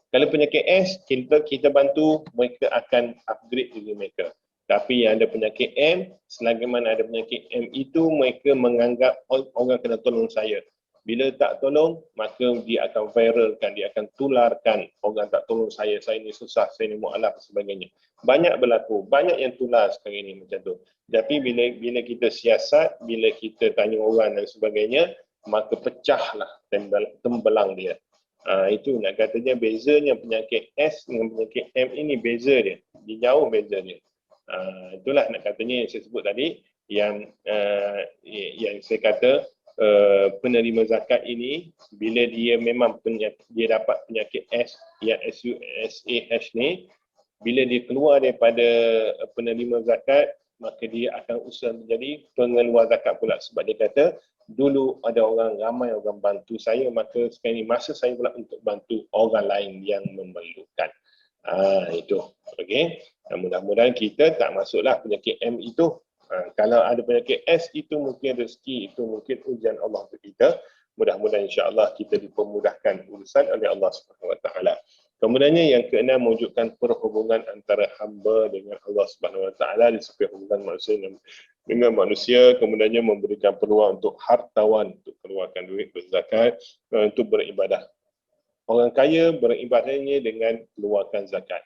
Kalau penyakit S, kita bantu, mereka akan upgrade diri mereka. Tapi yang ada penyakit M, selagi mana ada penyakit M itu, mereka menganggap orang kena tolong saya. Bila tak tolong, maka dia akan viralkan, dia akan tularkan. Orang tak tolong saya ni susah, saya ni mu'alaf dan sebagainya. Banyak berlaku, banyak yang tular sekarang ini macam tu. Tapi bila kita siasat, bila kita tanya orang dan sebagainya, maka pecahlah tembelang dia. Itu nak katanya bezanya penyakit S dengan penyakit M ini beza dia. Dia jauh beza dia. Itulah nak katanya yang saya sebut tadi yang saya kata penerima zakat ini bila dia memang dia dapat penyakit S yang SUSAH ni, bila dia keluar daripada penerima zakat, maka dia akan usaha menjadi pengeluar zakat pula. Sebab dia kata dulu ada ramai orang bantu saya, maka sekarang ini masa saya pula untuk bantu orang lain yang memerlukan. Itu. Okey. Mudah-mudahan kita tak masuklah penyakit M itu. Kalau ada penyakit S itu mungkin rezeki, itu mungkin ujian Allah untuk kita. Mudah-mudahan insya-Allah kita dipermudahkan urusan oleh Allah Subhanahu Wa Taala. Kemudiannya yang keenam, mewujudkan perhubungan antara hamba dengan Allah Subhanahu Wa Taala di sekitar hubungan manusia dengan manusia. Kemudiannya memberikan peluang untuk hartawan untuk keluarkan duit berzakat, untuk beribadah. Orang kaya beribadahnya dengan keluarkan zakat.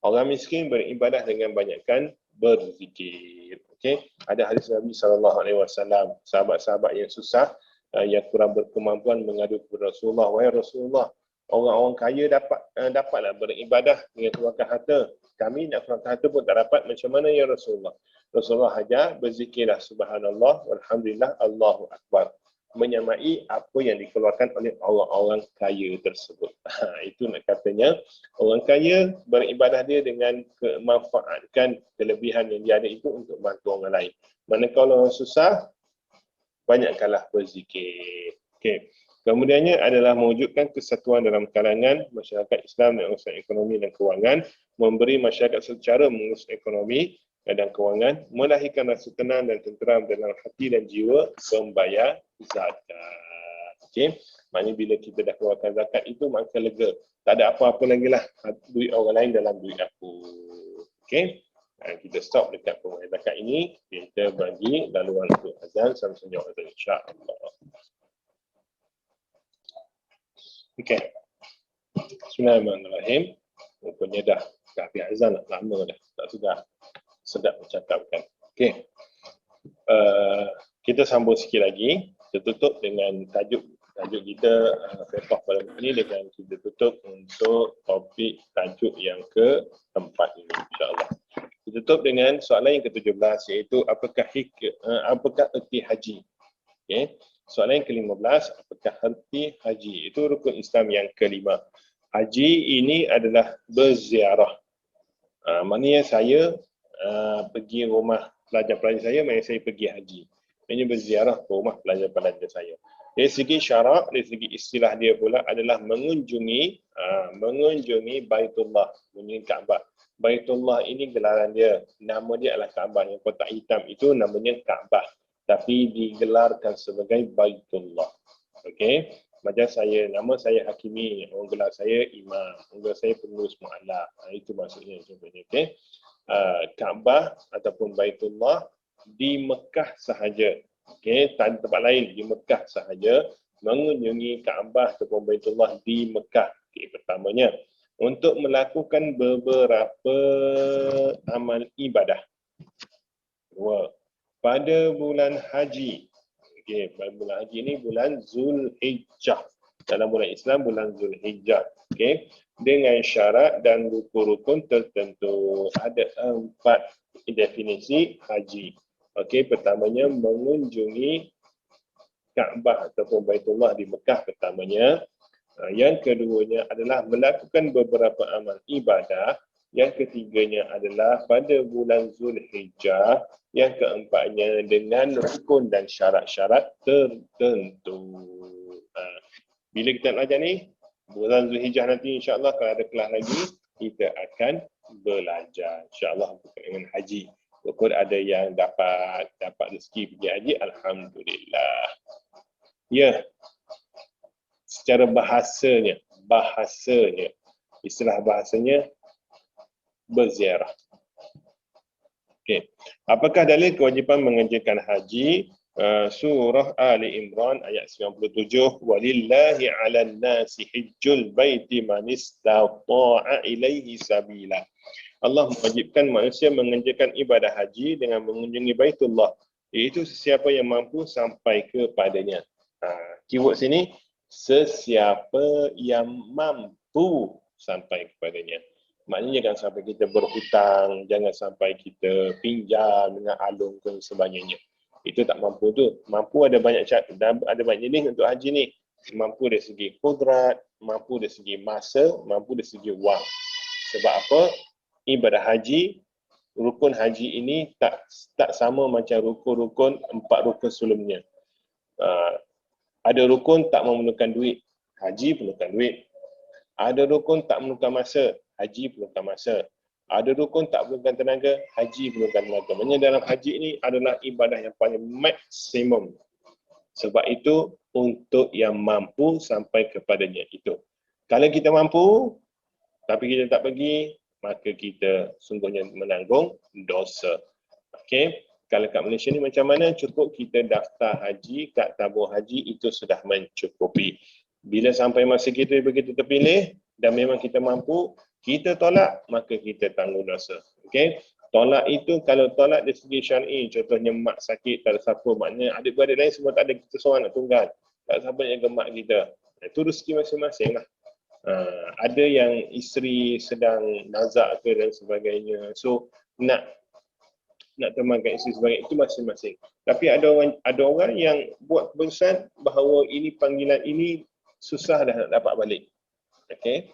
Orang miskin beribadah dengan banyakkan berzikir. Okey, ada hadis Nabi SAW, sahabat-sahabat yang susah, yang kurang berkemampuan mengadu kepada Rasulullah, wahai Rasulullah, orang-orang kaya dapatlah beribadah dengan keluarkan harta. Kami nak keluarkan harta pun tak dapat, macam mana ya Rasulullah? Rasulullah ajar berzikirlah subhanallah walhamdulillah Allahu akbar, menyamai apa yang dikeluarkan oleh orang-orang kaya tersebut. Itu nak katanya, orang kaya beribadah dia dengan memanfaatkan kelebihan yang dia ada itu untuk bantu orang lain. Manakala orang susah, banyakkanlah berzikir. Okey. Kemudiannya adalah mewujudkan kesatuan dalam kalangan masyarakat Islam dan urusan ekonomi dan kewangan, memberi masyarakat secara mengurus ekonomi dan kewangan, melahirkan rasa tenang dan tenteram dalam hati dan jiwa membayar zakat. Okey, maknanya bila kita dah keluarkan zakat itu maka lega. Tak ada apa-apa lagi lah duit orang lain dalam duit aku. Okey, kita stop dekat pembayaran zakat ini. Kita bagi laluan untuk azan sampai sejauh azan insya-Allah. Okey. Bismillahirrahmanirrahim. Rupanya dah habis azan lah, lama dah. Tak sedap bercakapkan. Okey. Kita sambung sikit lagi. Kita tutup dengan tajuk kita fiqh pada ini dengan kita tutup untuk topik tajuk yang keempat ini insya-Allah. Kita tutup dengan soalan yang ke-17 iaitu apakah erti haji? Okey. Soalan yang ke-15, apakah erti haji? Itu rukun Islam yang ke-5. Haji ini adalah berziarah. Maknanya saya pergi rumah pelajar-pelajar saya, maknanya saya pergi haji. Maknanya berziarah ke rumah pelajar-pelajar saya. Dari segi syarak, dari segi istilah dia pula adalah mengunjungi Baitullah, mengunjungi Kaabah. Baitullah ini gelaran dia. Nama dia adalah Kaabah. Yang kotak hitam itu namanya Kaabah, tapi digelarkan sebagai Baitullah. Okey. Macam saya, nama saya Hakimi, orang gelar saya Imam, orang gelar saya pengurus mu'alaf. Itu maksudnya contohnya. Okey. Kaabah ataupun Baitullah di Mekah sahaja. Okey, tak ada tempat lain, di Mekah sahaja. Mengunjungi Kaabah ataupun Baitullah di Mekah. Okey, pertamanya untuk melakukan beberapa amal ibadah. Dua, pada bulan haji. Okey, pada bulan haji ini bulan Zulhijjah. Dalam bulan Islam bulan Zulhijjah. Okey, dengan syarat dan rukun-rukun tertentu. Ada 4 definisi haji. Okey, pertamanya mengunjungi Kaabah ataupun Baitullah di Mekah pertamanya. Yang keduanya adalah melakukan beberapa amal ibadah. Yang ketiganya adalah pada bulan Zulhijjah. Yang keempatnya dengan rukun dan syarat-syarat tertentu. Bila kita belajar ni, bulan Zulhijjah nanti insya-Allah kalau ada kelas lagi, kita akan belajar insya-Allah dengan haji. Walaupun ada yang dapat rezeki pergi haji, alhamdulillah. Ya. Secara bahasanya, istilah bahasanya berziarah. Okey. Apakah dalil kewajipan mengerjakan haji? Surah Ali Imran ayat 97, walillahi 'alan nasi hajjul baiti man istata'a ilaihi sabila. Allah mewajibkan manusia mengerjakan ibadah haji dengan mengunjungi Baitullah, iaitu sesiapa yang mampu sampai kepadanya. Keyword sini, sesiapa yang mampu sampai kepadanya. Maknanya jangan sampai kita berhutang, jangan sampai kita pinjam dengan alung dan sebagainya. Itu tak mampu tu. Mampu ada banyak syarat, ada banyak jenis untuk haji ni. Mampu dari segi kudrat, mampu dari segi masa, mampu dari segi wang. Sebab apa? Ibadah haji, rukun haji ini tak sama macam rukun-rukun 4 rukun sebelumnya. Ada rukun tak memerlukan duit, haji perlukan duit. Ada rukun tak memerlukan masa, haji perlukan masa. Ada rukun tak perlukan tenaga, haji perlukan tenaga. Maksudnya dalam haji ini adalah ibadah yang paling maksimum. Sebab itu untuk yang mampu sampai kepadanya itu. Kalau kita mampu tapi kita tak pergi, maka kita sungguhnya menanggung dosa. Okey. Kalau kat Malaysia ni macam mana? Cukup kita daftar haji kat tabung haji, itu sudah mencukupi. Bila sampai masa kita begitu terpilih dan memang kita mampu, kita tolak, maka kita tanggung dosa. Okey? Tolak itu, kalau tolak dari segi syar'i, contohnya mak sakit, tak ada siapa, maknanya adik-beradik lain semua tak ada, kita seorang nak tunggal. Tak ada siapa yang jaga mak kita. Itu rezeki masing-masing lah. Ada yang isteri sedang nazak ke dan sebagainya. So, nak temankan isteri sebagai itu masing-masing. Tapi ada orang yang buat keputusan bahawa ini panggilan ini susah dah nak dapat balik. Okey.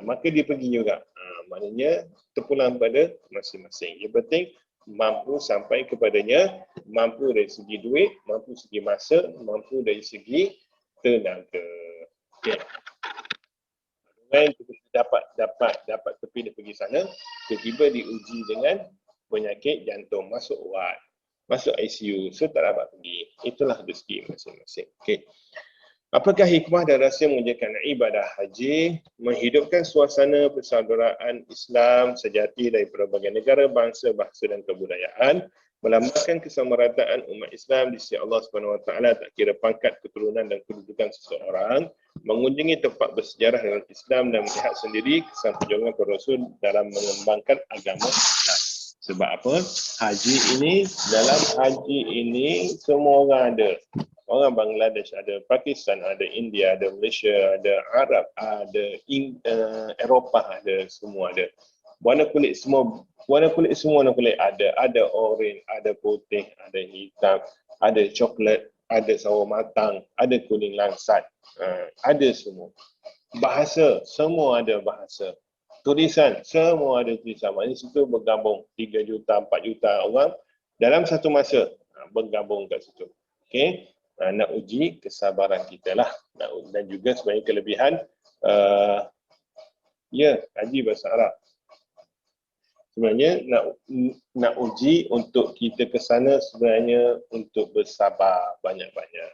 Maka dia pergi juga. Maknanya terpulang pada masing-masing. Yang penting mampu sampai kepadanya, mampu dari segi duit, mampu segi masa, mampu dari segi tenaga. Okey. Orang dapat terpilih pergi sana, tiba-tiba diuji dengan penyakit jantung, masuk ward, masuk ICU, so tak dapat pergi. Itulah rezeki masing-masing. Okey. Apakah hikmah dan rahsia mengerjakan ibadah haji? Menghidupkan suasana persaudaraan Islam sejati dari berbagai negara, bangsa, bahasa dan kebudayaan, melambangkan kesamarataan umat Islam di sisi Allah SWT, tak kira pangkat, keturunan dan kedudukan seseorang, mengunjungi tempat bersejarah dalam Islam dan melihat sendiri kesan perjuangan para Rasul dalam mengembangkan agama Islam. Sebab apa? Haji ini, dalam haji ini semua orang ada. Orang Bangladesh ada, Pakistan ada, India ada, Malaysia ada, Arab ada, Eropah ada, semua ada. Warna kulit semua warna kulit ada. Ada oren, ada putih, ada hitam, ada coklat, ada sawo matang, ada kuning langsat. Ada semua. Bahasa, semua ada bahasa. Tulisan, semua ada tulisan. Maksudnya situ bergabung 3 juta, 4 juta orang dalam satu masa bergabung kat situ. Okey. Nak uji kesabaran kita lah. Dan juga sebenarnya kelebihan haji bahasa Arab. Sebenarnya nak uji untuk kita ke sana sebenarnya untuk bersabar banyak-banyak.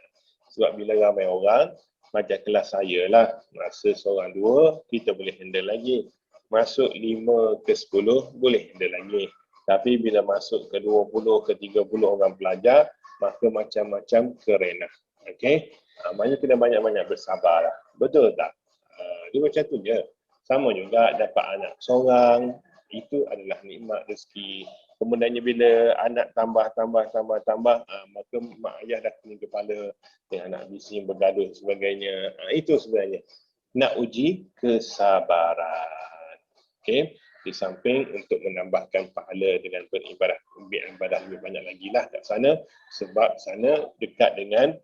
Sebab bila ramai orang, macam kelas saya lah, masa seorang dua, kita boleh handle lagi. Masuk 5 ke 10, boleh handle lagi. Tapi bila masuk ke 20, ke 30 orang pelajar, maka macam-macam kerenah. Okey? Maknanya kena banyak-banyak bersabar lah. Betul tak? Dia macam tu je. Sama juga dapat anak seorang, itu adalah nikmat rezeki. Kemudiannya bila anak tambah, maka mak ayah dah pening kepala dengan anak bising bergaduh dan sebagainya. Itu sebenarnya nak uji kesabaran. Okey, di samping untuk menambahkan pahala dengan beribadah lebih banyak lagi lah kat sana, sebab sana dekat dengan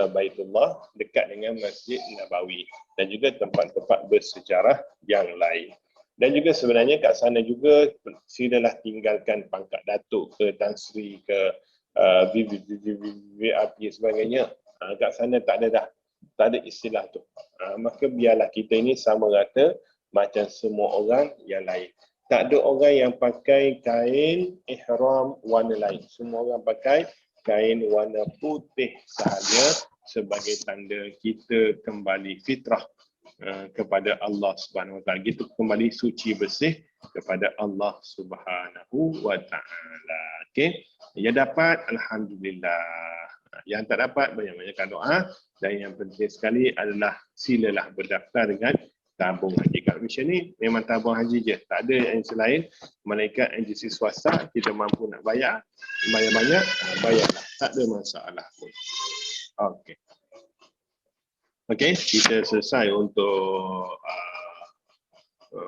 Baitullah, dekat dengan Masjid Nabawi dan juga tempat-tempat bersejarah yang lain. Dan juga sebenarnya kat sana juga silalah tinggalkan pangkat datuk ke Tan Sri ke VIP sebagainya. Kat sana tak ada dah. Tak ada istilah tu. Maka biarlah kita ini sama rata macam semua orang yang lain. Tak ada orang yang pakai kain ihram warna lain. Semua orang pakai kain warna putih sahaja sebagai tanda kita kembali fitrah kepada Allah Subhanahu Wa Taala. Kita kembali suci bersih kepada Allah Subhanahu Wa Taala. Okey. Yang dapat, alhamdulillah. Yang tak dapat, banyak-banyakkan doa. Dan yang penting sekali adalah silalah berdaftar dengan tabung haji. Kat Malaysia ni memang tabung haji je. Tak ada yang selain. Malaikat agensi swasta, kita mampu nak bayar banyak-banyak, bayarlah. Tak ada masalah pun. Okey. Okey, kita selesai untuk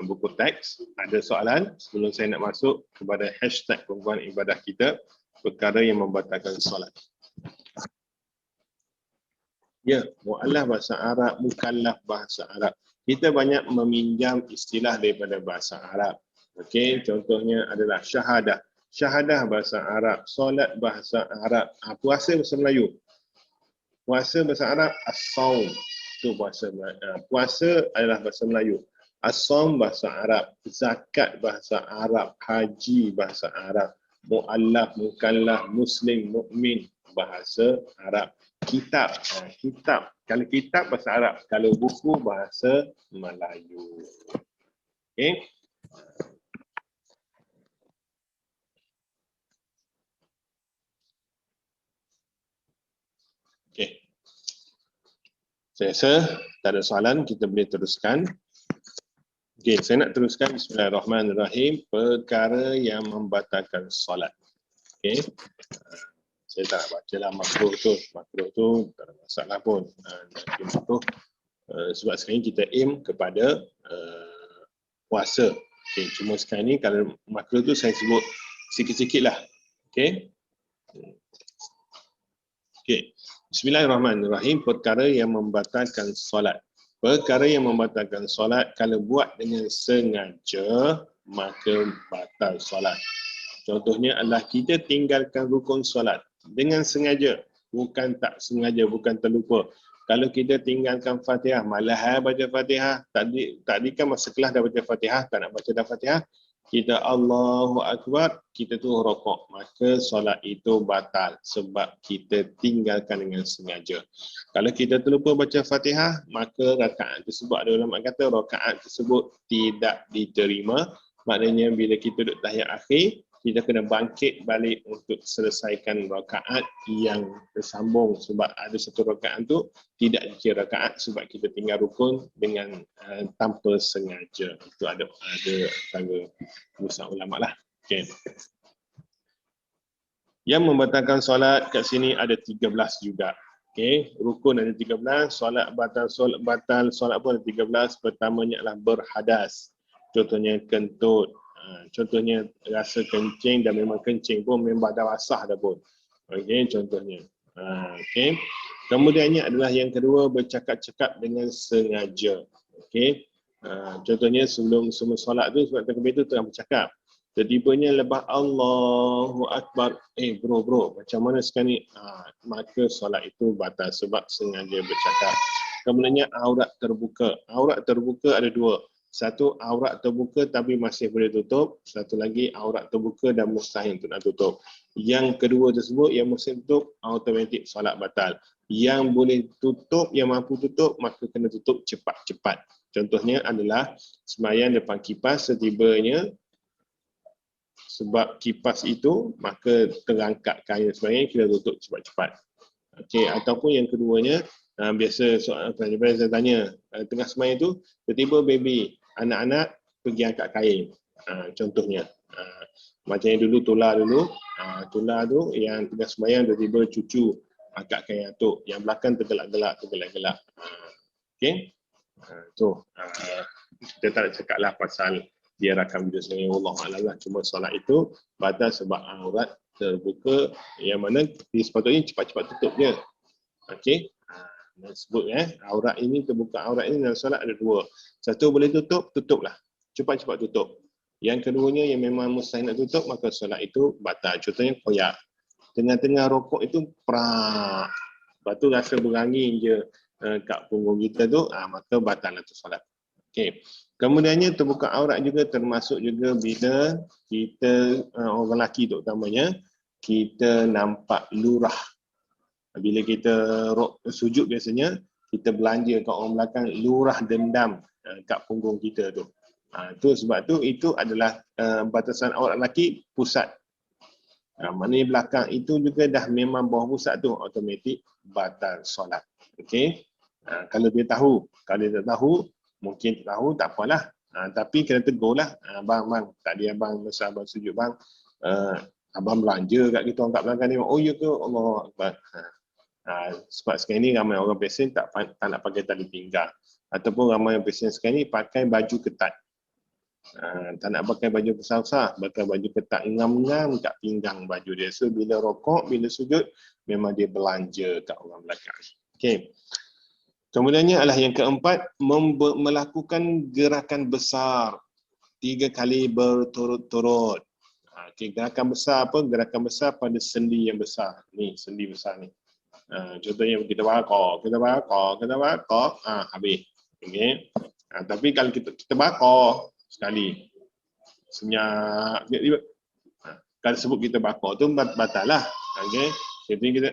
buku teks. Ada soalan sebelum saya nak masuk kepada hashtag perempuan ibadah kita, perkara yang membatalkan solat. Ya, mu'allaf bahasa Arab, mukallaf bahasa Arab. Kita banyak meminjam istilah daripada bahasa Arab. Okey, contohnya adalah syahadah. Syahadah bahasa Arab, solat bahasa Arab, puasa bahasa Melayu. Puasa bahasa Arab as-saum. Itu puasa. Puasa adalah bahasa Melayu. As-saum bahasa Arab, zakat bahasa Arab, haji bahasa Arab, mu'allaf, mukallaf, muslim, mukmin bahasa Arab. Kitab, kitab. Kalau kitab bahasa Arab, kalau buku bahasa Melayu. Okey. Okey. Saya rasa tak ada soalan, kita boleh teruskan. Okey, saya nak teruskan. Bismillahirrahmanirrahim. Perkara yang membatalkan solat. Okey. Saya tak nak baca lah makruh tu. Makruh tu tak ada masalah pun. Makruh sebab sekarang kita aim kepada puasa. Okay, cuma sekarang ni kalau makruh tu saya sebut sikit-sikit lah. Okay. Okay. Bismillahirrahmanirrahim. Perkara yang membatalkan solat. Perkara yang membatalkan solat kalau buat dengan sengaja maka batal solat. Contohnya adalah kita tinggalkan rukun solat dengan sengaja, bukan tak sengaja, bukan terlupa. Kalau kita tinggalkan Fatihah, malah baca Fatihah, tadi kan masa kelas dah baca Fatihah, tak nak baca dah Fatihah, kita Allahu Akbar, kita tu rokok, maka solat itu batal sebab kita tinggalkan dengan sengaja. Kalau kita terlupa baca Fatihah, maka rakaat tersebut, ada ulama kata rakaat tersebut tidak diterima. Maknanya bila kita duduk tahiyat akhir, kita kena bangkit balik untuk selesaikan rakaat yang tersambung sebab ada satu rakaat tu tidak dikira rakaat sebab kita tinggal rukun dengan tanpa sengaja. Itu ada tangga besar ulama lah. Okay. Yang membatalkan solat kat sini ada 13 juga. Okay. Rukun ada 13, solat batal pun ada 13. Pertamanya adalah berhadas. Contohnya kentut. Contohnya rasa kencing dan memang kencing pun memang dah basah dah pun. Okey, contohnya. Okey. Kemudiannya adalah yang kedua bercakap-cakap dengan sengaja. Okey. Contohnya sebelum solat tu sebab takbir tu tengah bercakap. Tiba-tibanya lepas Allahu Akbar, bro, macam mana sekarang ni? Maka solat itu batal sebab sengaja bercakap. Kemudiannya aurat terbuka. Aurat terbuka ada dua. Satu, aurat terbuka tapi masih boleh tutup. Satu lagi, aurat terbuka dan mustahil untuk nak tutup. Yang kedua tersebut, yang mustahil tutup, automatik solat batal. Yang boleh tutup, yang mampu tutup, maka kena tutup cepat-cepat. Contohnya adalah sembahyang depan kipas setibanya, sebab kipas itu, maka terangkat kain sembahyang, kita tutup cepat-cepat. Okey, ataupun yang keduanya, biasa soalan saya tanya, tengah sembahyang tu, tiba-tiba baby, anak-anak pergi angkat kain. Contohnya, macam yang dulu tular tular tu yang tengah sembahyang tiba-tiba cucu angkat kain atuk, yang belakang tergelak-gelak. Okey, tu kita tak nak cakap lah pasal dia rakam video sebenarnya, Allah Alam, cuma solat itu batal sebab aurat terbuka, yang mana dia sepatutnya cepat-cepat tutup je. Okey, sebut aurat ini terbuka, aurat ini dalam solat ada dua. Satu boleh tutup, tutuplah. Cepat-cepat tutup. Yang keduanya yang memang mustahil nak tutup, maka solat itu batal. Contohnya koyak. Tengah-tengah rokok itu prak. Lepas tu rasa berangin je kat punggung kita tu, maka batal lah tu solat. Okey. Kemudiannya terbuka aurat juga termasuk juga bila kita orang lelaki tu utamanya, kita nampak lurah. Bila kita sujud biasanya, kita belanja kat orang belakang lurah dendam kat punggung kita tu. Tu sebab tu itu adalah batasan aurat lelaki pusat. Maknanya belakang itu juga dah memang bawah pusat tu, automatik batal solat. Okey. Kalau dia tahu, kalau dia tak tahu, mungkin tak tahu, tak apalah. Tapi kena tegur lah. Bang, tadi abang masa abang sujud bang, abang belanja kat kita orang kat belakang ni. Oh ya ke? Allah Akbar. Sebab sekarang ni ramai orang pesen tak nak pakai tali pinggang. Ataupun ramai orang pesen sekarang ni pakai baju ketat. Tak nak pakai baju besar-besar, pakai baju ketat ngam-ngam kat pinggang baju dia. So bila rokok, bila sujud, memang dia belanja kat orang belakang. Okey. Kemudiannya adalah yang keempat, melakukan gerakan besar 3 kali berturut-turut. Okay, gerakan besar apa? Gerakan besar pada sendi yang besar. Ni, sendi besar ni. Contohnya kita bakar, habis. Okey. Tapi kalau kita bakar sekali, senyap, kalau sebut kita bakar tu batal lah. Okey. Jadi kita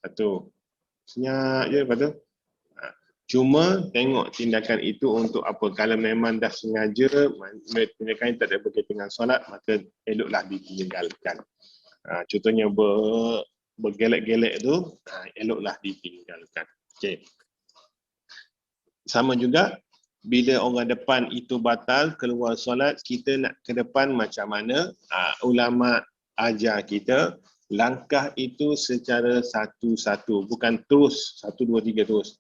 satu senyap je, lepas tu cuma tengok tindakan itu untuk apa. Kalau memang dah sengaja tindakan tak ada berkaitan dengan solat, maka eloklah ditinggalkan. Contohnya bergelek-gelek tu, eloklah ditinggalkan. Okey. Sama juga bila orang depan itu batal keluar solat, kita nak ke depan macam mana? Ulama ajar kita langkah itu secara satu-satu, bukan terus 1 2 3 terus.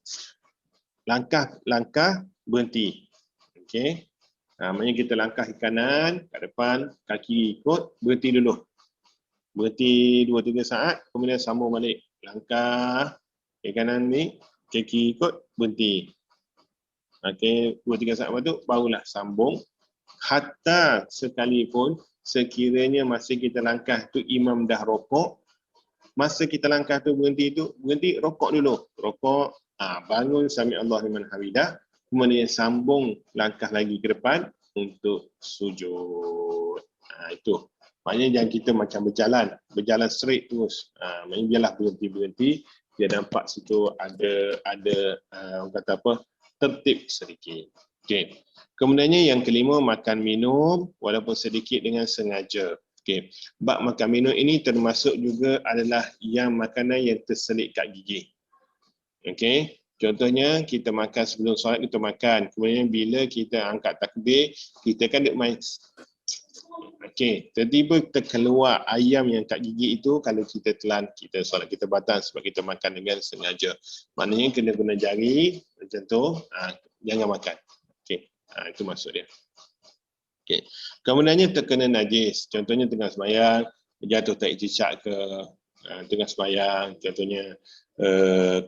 Langkah berhenti. Okey. Maksudnya kita langkah ke kanan, ke depan, kaki ikut, berhenti dulu. Berhenti 2-3 saat, kemudian sambung balik. Langkah ke kanan ni, kaki ikut, berhenti. Okey, 2-3 saat lepas tu barulah sambung. Hatta sekalipun sekiranya masa kita langkah tu imam dah rokok, masa kita langkah tu berhenti rokok dulu. Rokok, bangun sami Allah liman hamidah, kemudian sambung langkah lagi ke depan untuk sujud. Itu. Maknanya jangan kita macam berjalan straight terus. Maknanya biarlah berhenti-berhenti, dia nampak situ ada orang kata apa, tertib sedikit. Okey. Kemudiannya yang kelima, makan minum walaupun sedikit dengan sengaja. Okey. Bab makan minum ini termasuk juga adalah yang makanan yang terselit kat gigi. Okey. Contohnya kita makan sebelum solat, kita makan. Kemudian bila kita angkat takbir, kita kan duk main. Okey, tiba-tiba terkeluar ayam yang kat gigi itu, kalau kita telan, kita solat kita batal sebab kita makan dengan sengaja. Maknanya kena guna jari macam tu, jangan makan. Okey, itu maksud dia. Okey. Kemudiannya terkena najis. Contohnya tengah sembahyang, jatuh tak cicak ke, tengah sembahyang, contohnya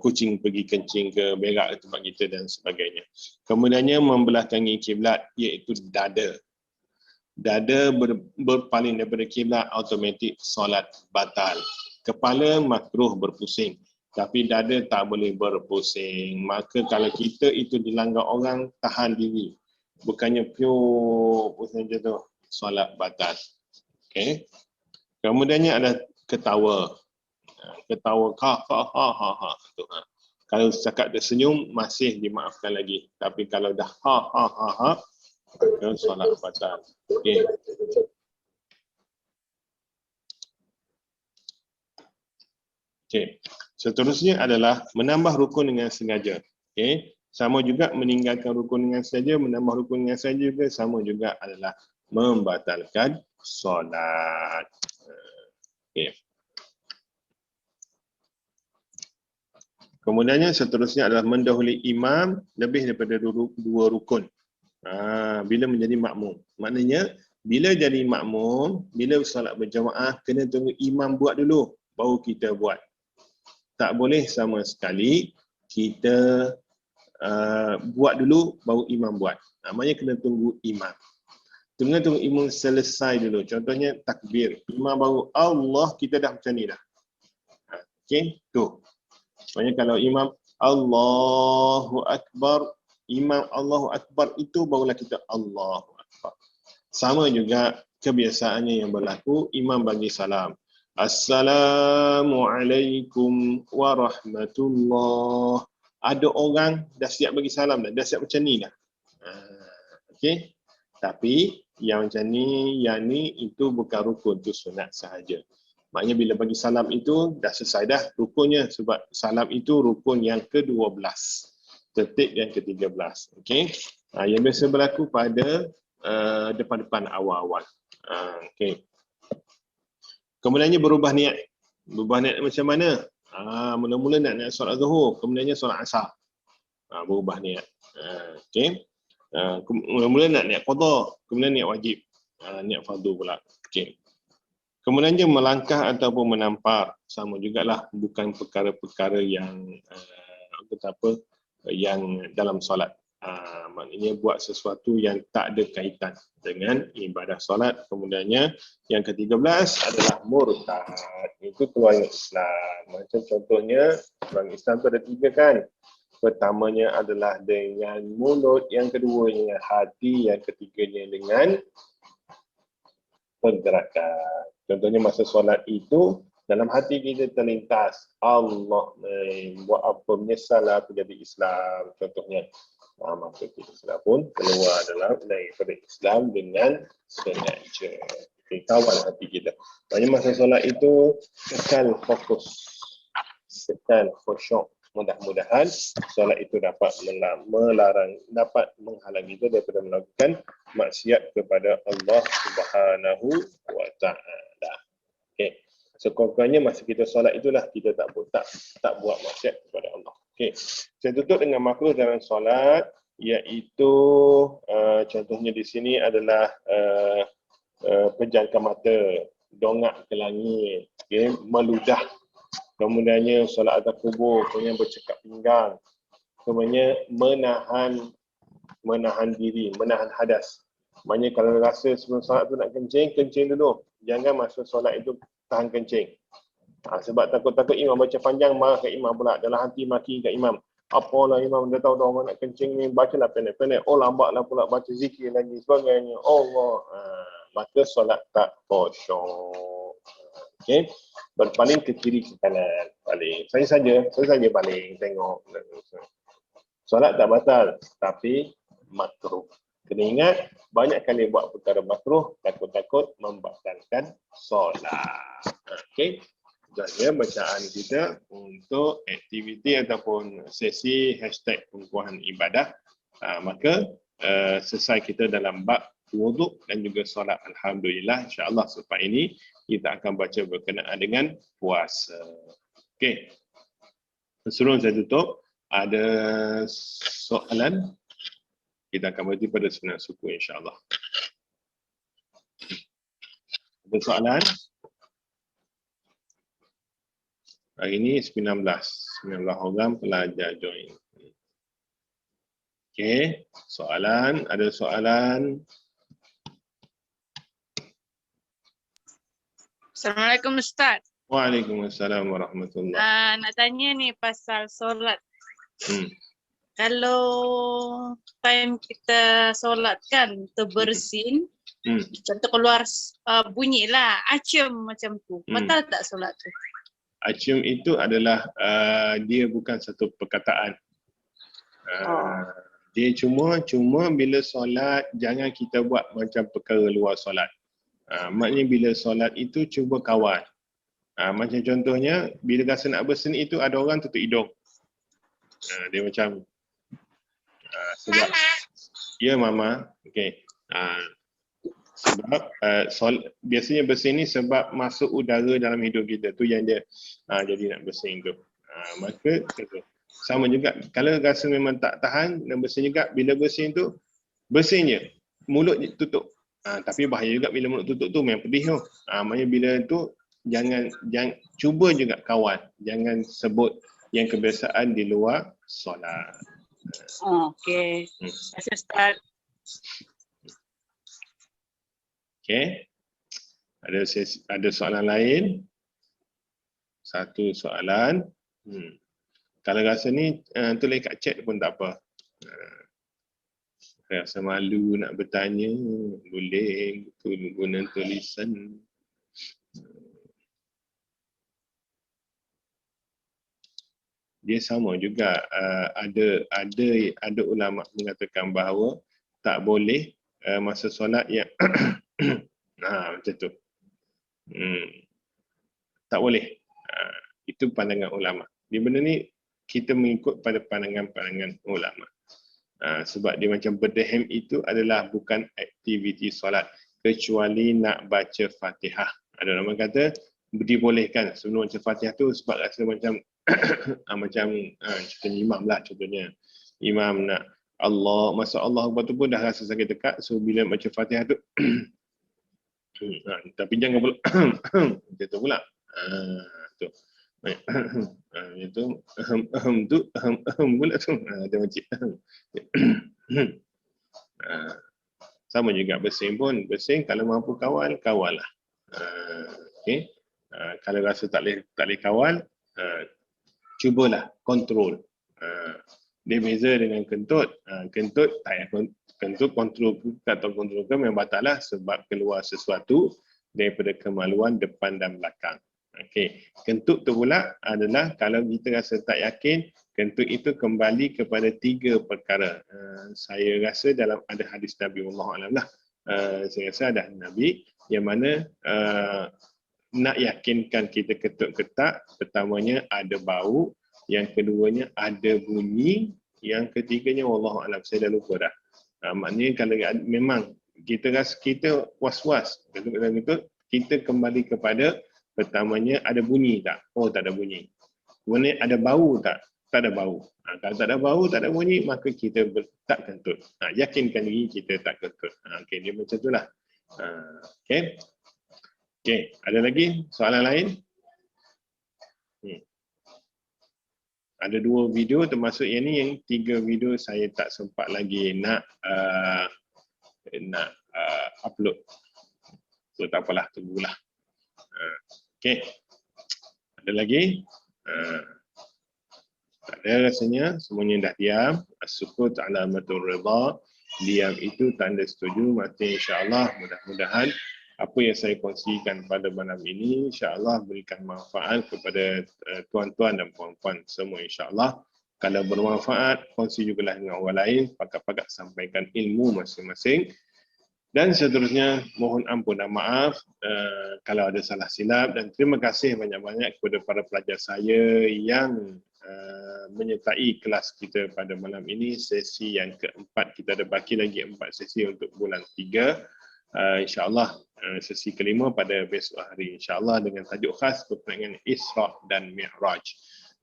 kucing pergi kencing ke, berak ke tempat kita dan sebagainya. Kemudiannya membelakangi kiblat, iaitu dada. Dada berpaling daripada kiblat, automatik solat batal. Kepala makruh berpusing, tapi dada tak boleh berpusing. Maka kalau kita itu dilanggar orang, tahan diri. Bukannya pure pusing macam tu, solat batal. Okey. Kemudiannya ada ketawa. Ketawa ha. Kalau cakap tersenyum masih dimaafkan lagi. Tapi kalau dah ha, maka solat batal. Okey. Okey. Seterusnya adalah menambah rukun dengan sengaja. Okey. Sama juga meninggalkan rukun dengan sengaja, menambah rukun dengan sengaja juga sama juga adalah membatalkan solat. Okey. Kemudiannya seterusnya adalah mendahului imam lebih daripada dua rukun. Bila menjadi makmum. Maknanya bila jadi makmum, bila solat berjamaah, kena tunggu imam buat dulu, baru kita buat. Tak boleh sama sekali kita buat dulu, baru imam buat. Maknanya kena tunggu imam. Tunggu imam selesai dulu. Contohnya takbir. Imam baru Allah, kita dah macam ni dah. Okey, tu. Maknanya kalau imam Allahu Akbar, imam Allahu Akbar itu barulah kita Allahu Akbar. Sama juga kebiasaannya yang berlaku, imam bagi salam. Assalamualaikum warahmatullah. Ada orang dah siap bagi salam dah siap macam ni dah. Okey. Tapi yang macam ni, yang ni itu bukan rukun, itu sunat sahaja. Maknanya bila bagi salam itu dah selesai dah rukunnya, sebab salam itu rukun yang ke-12. Tertib yang ke-13. Okey. Yang biasa berlaku pada depan-depan awal-awal. Okey. Kemudiannya berubah niat. Berubah niat macam mana? Mula-mula nak solat Zuhur, kemudiannya solat Asar. Berubah niat. Okey. Mula-mula nak niat qada, kemudian niat wajib. Niat fardu pula. Okey. Kemudiannya melangkah ataupun menampar, sama jugalah, bukan perkara-perkara yang yang dalam solat. Maknanya buat sesuatu yang tak ada kaitan dengan ibadah solat. Kemudiannya yang ke-13 adalah murtad. Itu keluar dari Islam. Macam contohnya, orang Islam tu ada 3 kan. Pertamanya adalah dengan mulut, yang keduanya dengan hati, yang ketiganya dengan pergerakan. Contohnya masa solat itu, dalam hati kita terlintas, Allah buat apa, menyesal aku jadi Islam. Contohnya, maka kita pun keluar daripada Islam dengan sengaja. Kawal hati kita. Maksudnya masa solat itu, kekal fokus, kekal khusyuk. Mudah-mudahan solat itu dapat menghalangi kita daripada melakukan maksiat kepada Allah Subhanahu wa Ta'ala. Okey. Sekurang-kurangnya masa kita solat itulah kita tak buat maksiat kepada Allah. Okey. Saya tutup dengan makruh dalam solat, iaitu contohnya di sini adalah pejamkan mata, dongak ke langit, okay, meludah. Kemudiannya solat atas kubur, kemudian bercakap pinggang. Kemudian menahan diri, menahan hadas. Maksudnya kalau rasa sebelum solat tu nak kencing dulu. Jangan masa solat itu tahan kencing. Sebab takut-takut imam baca panjang, marah kat imam pula. Dalam hati maki kat imam. Apalah imam, dah tahu dah orang nak kencing ni, bacalah pendek-pendek. Oh lambatlah pula baca zikir lagi sebagainya. Allah. Maka solat tak khusyuk. Okey. Berpaling ke kiri ke kanan. Paling. Saya saja paling tengok. Solat tak batal, tapi makruh. Kena ingat, banyak kali buat perkara makruh, takut-takut membatalkan solat. Okey. Jadi bacaan kita untuk aktiviti ataupun sesi #pengukuhan ibadah. Maka selesai kita dalam bab wuduk dan juga solat. Alhamdulillah, insya-Allah selepas ini kita akan baca berkenaan dengan puasa. Okey. Sebelum saya tutup, ada soalan? Kita akan berhenti pada 9 suku insya-Allah. Ada soalan? Hari ini 19 orang pelajar join. Okey, soalan, ada soalan? Assalamualaikum Ustaz. Waalaikumsalam warahmatullahi. Nak tanya ni pasal solat. Kalau time kita solat kan terbersin, contoh keluar bunyi lah, acem macam tu. Batal tak solat tu? Acem itu adalah dia bukan satu perkataan. Dia cuma bila solat jangan kita buat macam perkara luar solat. Maknanya bila solat itu cuba kawal. Macam contohnya bila rasa nak bersin itu ada orang tutup hidung. Dia macam sebab ya mama, okey. Sebab biasanya bersin ni sebab masuk udara dalam hidung kita tu yang dia jadi nak bersin tu. Maka sama juga kalau rasa memang tak tahan dan bersin juga, bila bersin tu bersin je, mulut tutup. Tapi bahaya juga bila mulut tutup tu memang pedih tu. Maknanya bila tu jangan cuba juga kawal, jangan sebut yang kebiasaan di luar solat. Okey. Terima kasih Ustaz. Okey. Ada soalan lain? Satu soalan. Kalau rasa ni tulis kat chat pun tak apa. Rasa malu nak bertanya, boleh guna tulisan. Dia sama juga, ada ulama mengatakan bahawa tak boleh masa solat yang macam tu. Tak boleh. Itu pandangan ulama. Di benda ni kita mengikut pada pandangan ulama. Sebab dia macam berdehem itu adalah bukan aktiviti solat kecuali nak baca Fatihah. Ada orang kata dibolehkan sebelum baca Fatihah tu sebab rasa macam macam contohnya imam lah, contohnya imam nak masa Allah Akbar tu pun dah rasa sakit dekat, so bila baca Fatihah tu tapi jangan pula macam tu pula. Tu. Itu tu pula tu. Dia macam sama juga bersin pun. Bersin kalau mampu kawal, kawal lah. Okay. Kalau rasa tak boleh kawal, cubalah kontrol. Dia beza dengan kentut. Kentut tak payah kentut kontrol atau kontrol ke memang batal lah sebab keluar sesuatu daripada kemaluan depan dan belakang. Okey, kentut tu pula adalah kalau kita rasa tak yakin, kentut itu kembali kepada 3 perkara. Saya rasa dalam ada hadis Nabi Muhammad SAW lah. Saya rasa ada Nabi yang mana nak yakinkan kita kentut ketak, pertamanya ada bau, yang keduanya ada bunyi, yang ketiganya wallahualam saya dah lupa dah. Maknanya kalau memang kita rasa kita was-was kentut, kita kembali kepada pertamanya ada bunyi tak? Oh, tak ada bunyi. Kemudian ada bau tak? Tak ada bau. Kalau tak ada bau, tak ada bunyi, maka kita tak kentut. Yakinkan diri kita tak kentut. Okey, dia macam itulah. Okey. Okey, ada lagi soalan lain? Ada 2 video termasuk yang ni, yang 3 video saya tak sempat lagi nak upload. So tak apalah, tunggulah. Okey. Ada lagi? Tak ada rasanya, semuanya dah diam. As-sukut alamatul ridha. Diam itu tanda setuju. Maka insya-Allah mudah-mudahan apa yang saya kongsikan pada malam ini insya-Allah berikan manfaat kepada tuan-tuan dan puan-puan semua insya-Allah. Kalau bermanfaat, kongsi jugalah dengan orang lain, pakat-pakat sampaikan ilmu masing-masing. Dan seterusnya, mohon ampun dan maaf kalau ada salah silap, dan terima kasih banyak-banyak kepada para pelajar saya yang menyertai kelas kita pada malam ini, sesi yang keempat. Kita ada baki lagi 4 sesi untuk bulan 3. InsyaAllah sesi kelima pada besok hari insyaAllah dengan tajuk khas berkenaan Isra' dan Mi'raj.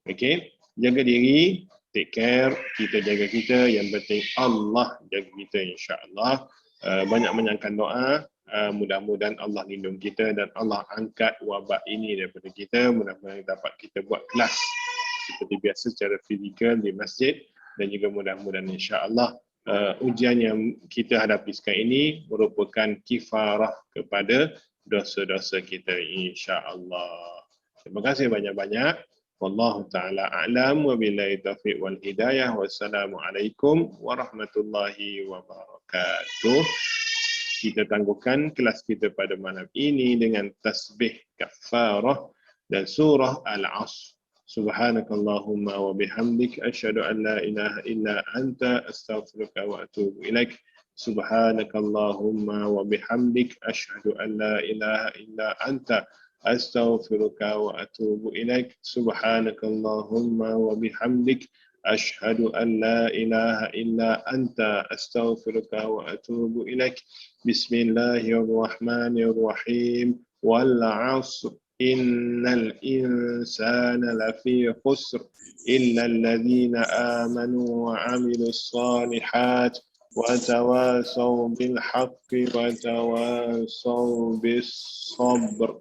Okey, jaga diri, take care, kita jaga kita, yang penting Allah jaga kita insyaAllah. Banyak-banyakkan doa, mudah-mudahan Allah lindung kita dan Allah angkat wabak ini daripada kita. Mudah-mudahan dapat kita buat kelas seperti biasa secara fizikal di masjid, dan juga mudah-mudahan insya-Allah ujian yang kita hadapi sekarang ini merupakan kifarah kepada dosa-dosa kita insya-Allah. Terima kasih banyak-banyak. Wallahu taala a'lam wa billahi taufiq wal hidayah. Wassalamualaikum warahmatullahi wabarakatuh. Kita tangguhkan kelas kita pada malam ini dengan tasbih kafarah dan surah Al-Asr. Subhanakallahumma wa bihamdik asyhadu an la ilaha illa anta astaghfiruka wa atubu ilaik. Subhanakallahumma wa bihamdik asyhadu an la ilaha illa anta astaghfiruka wa atubu ilaik. Subhanakallahumma wa bihamdik asyhadu an la ilaha illa anta astaghfiruka wa atubu ilaik. Bismillahirrahmanirrahim. Wal 'asr innal insana lafi khusr illa alladhina amanu wa 'amilus solihat wa tawasaw bil haqqi wa tawasaw bis sabr.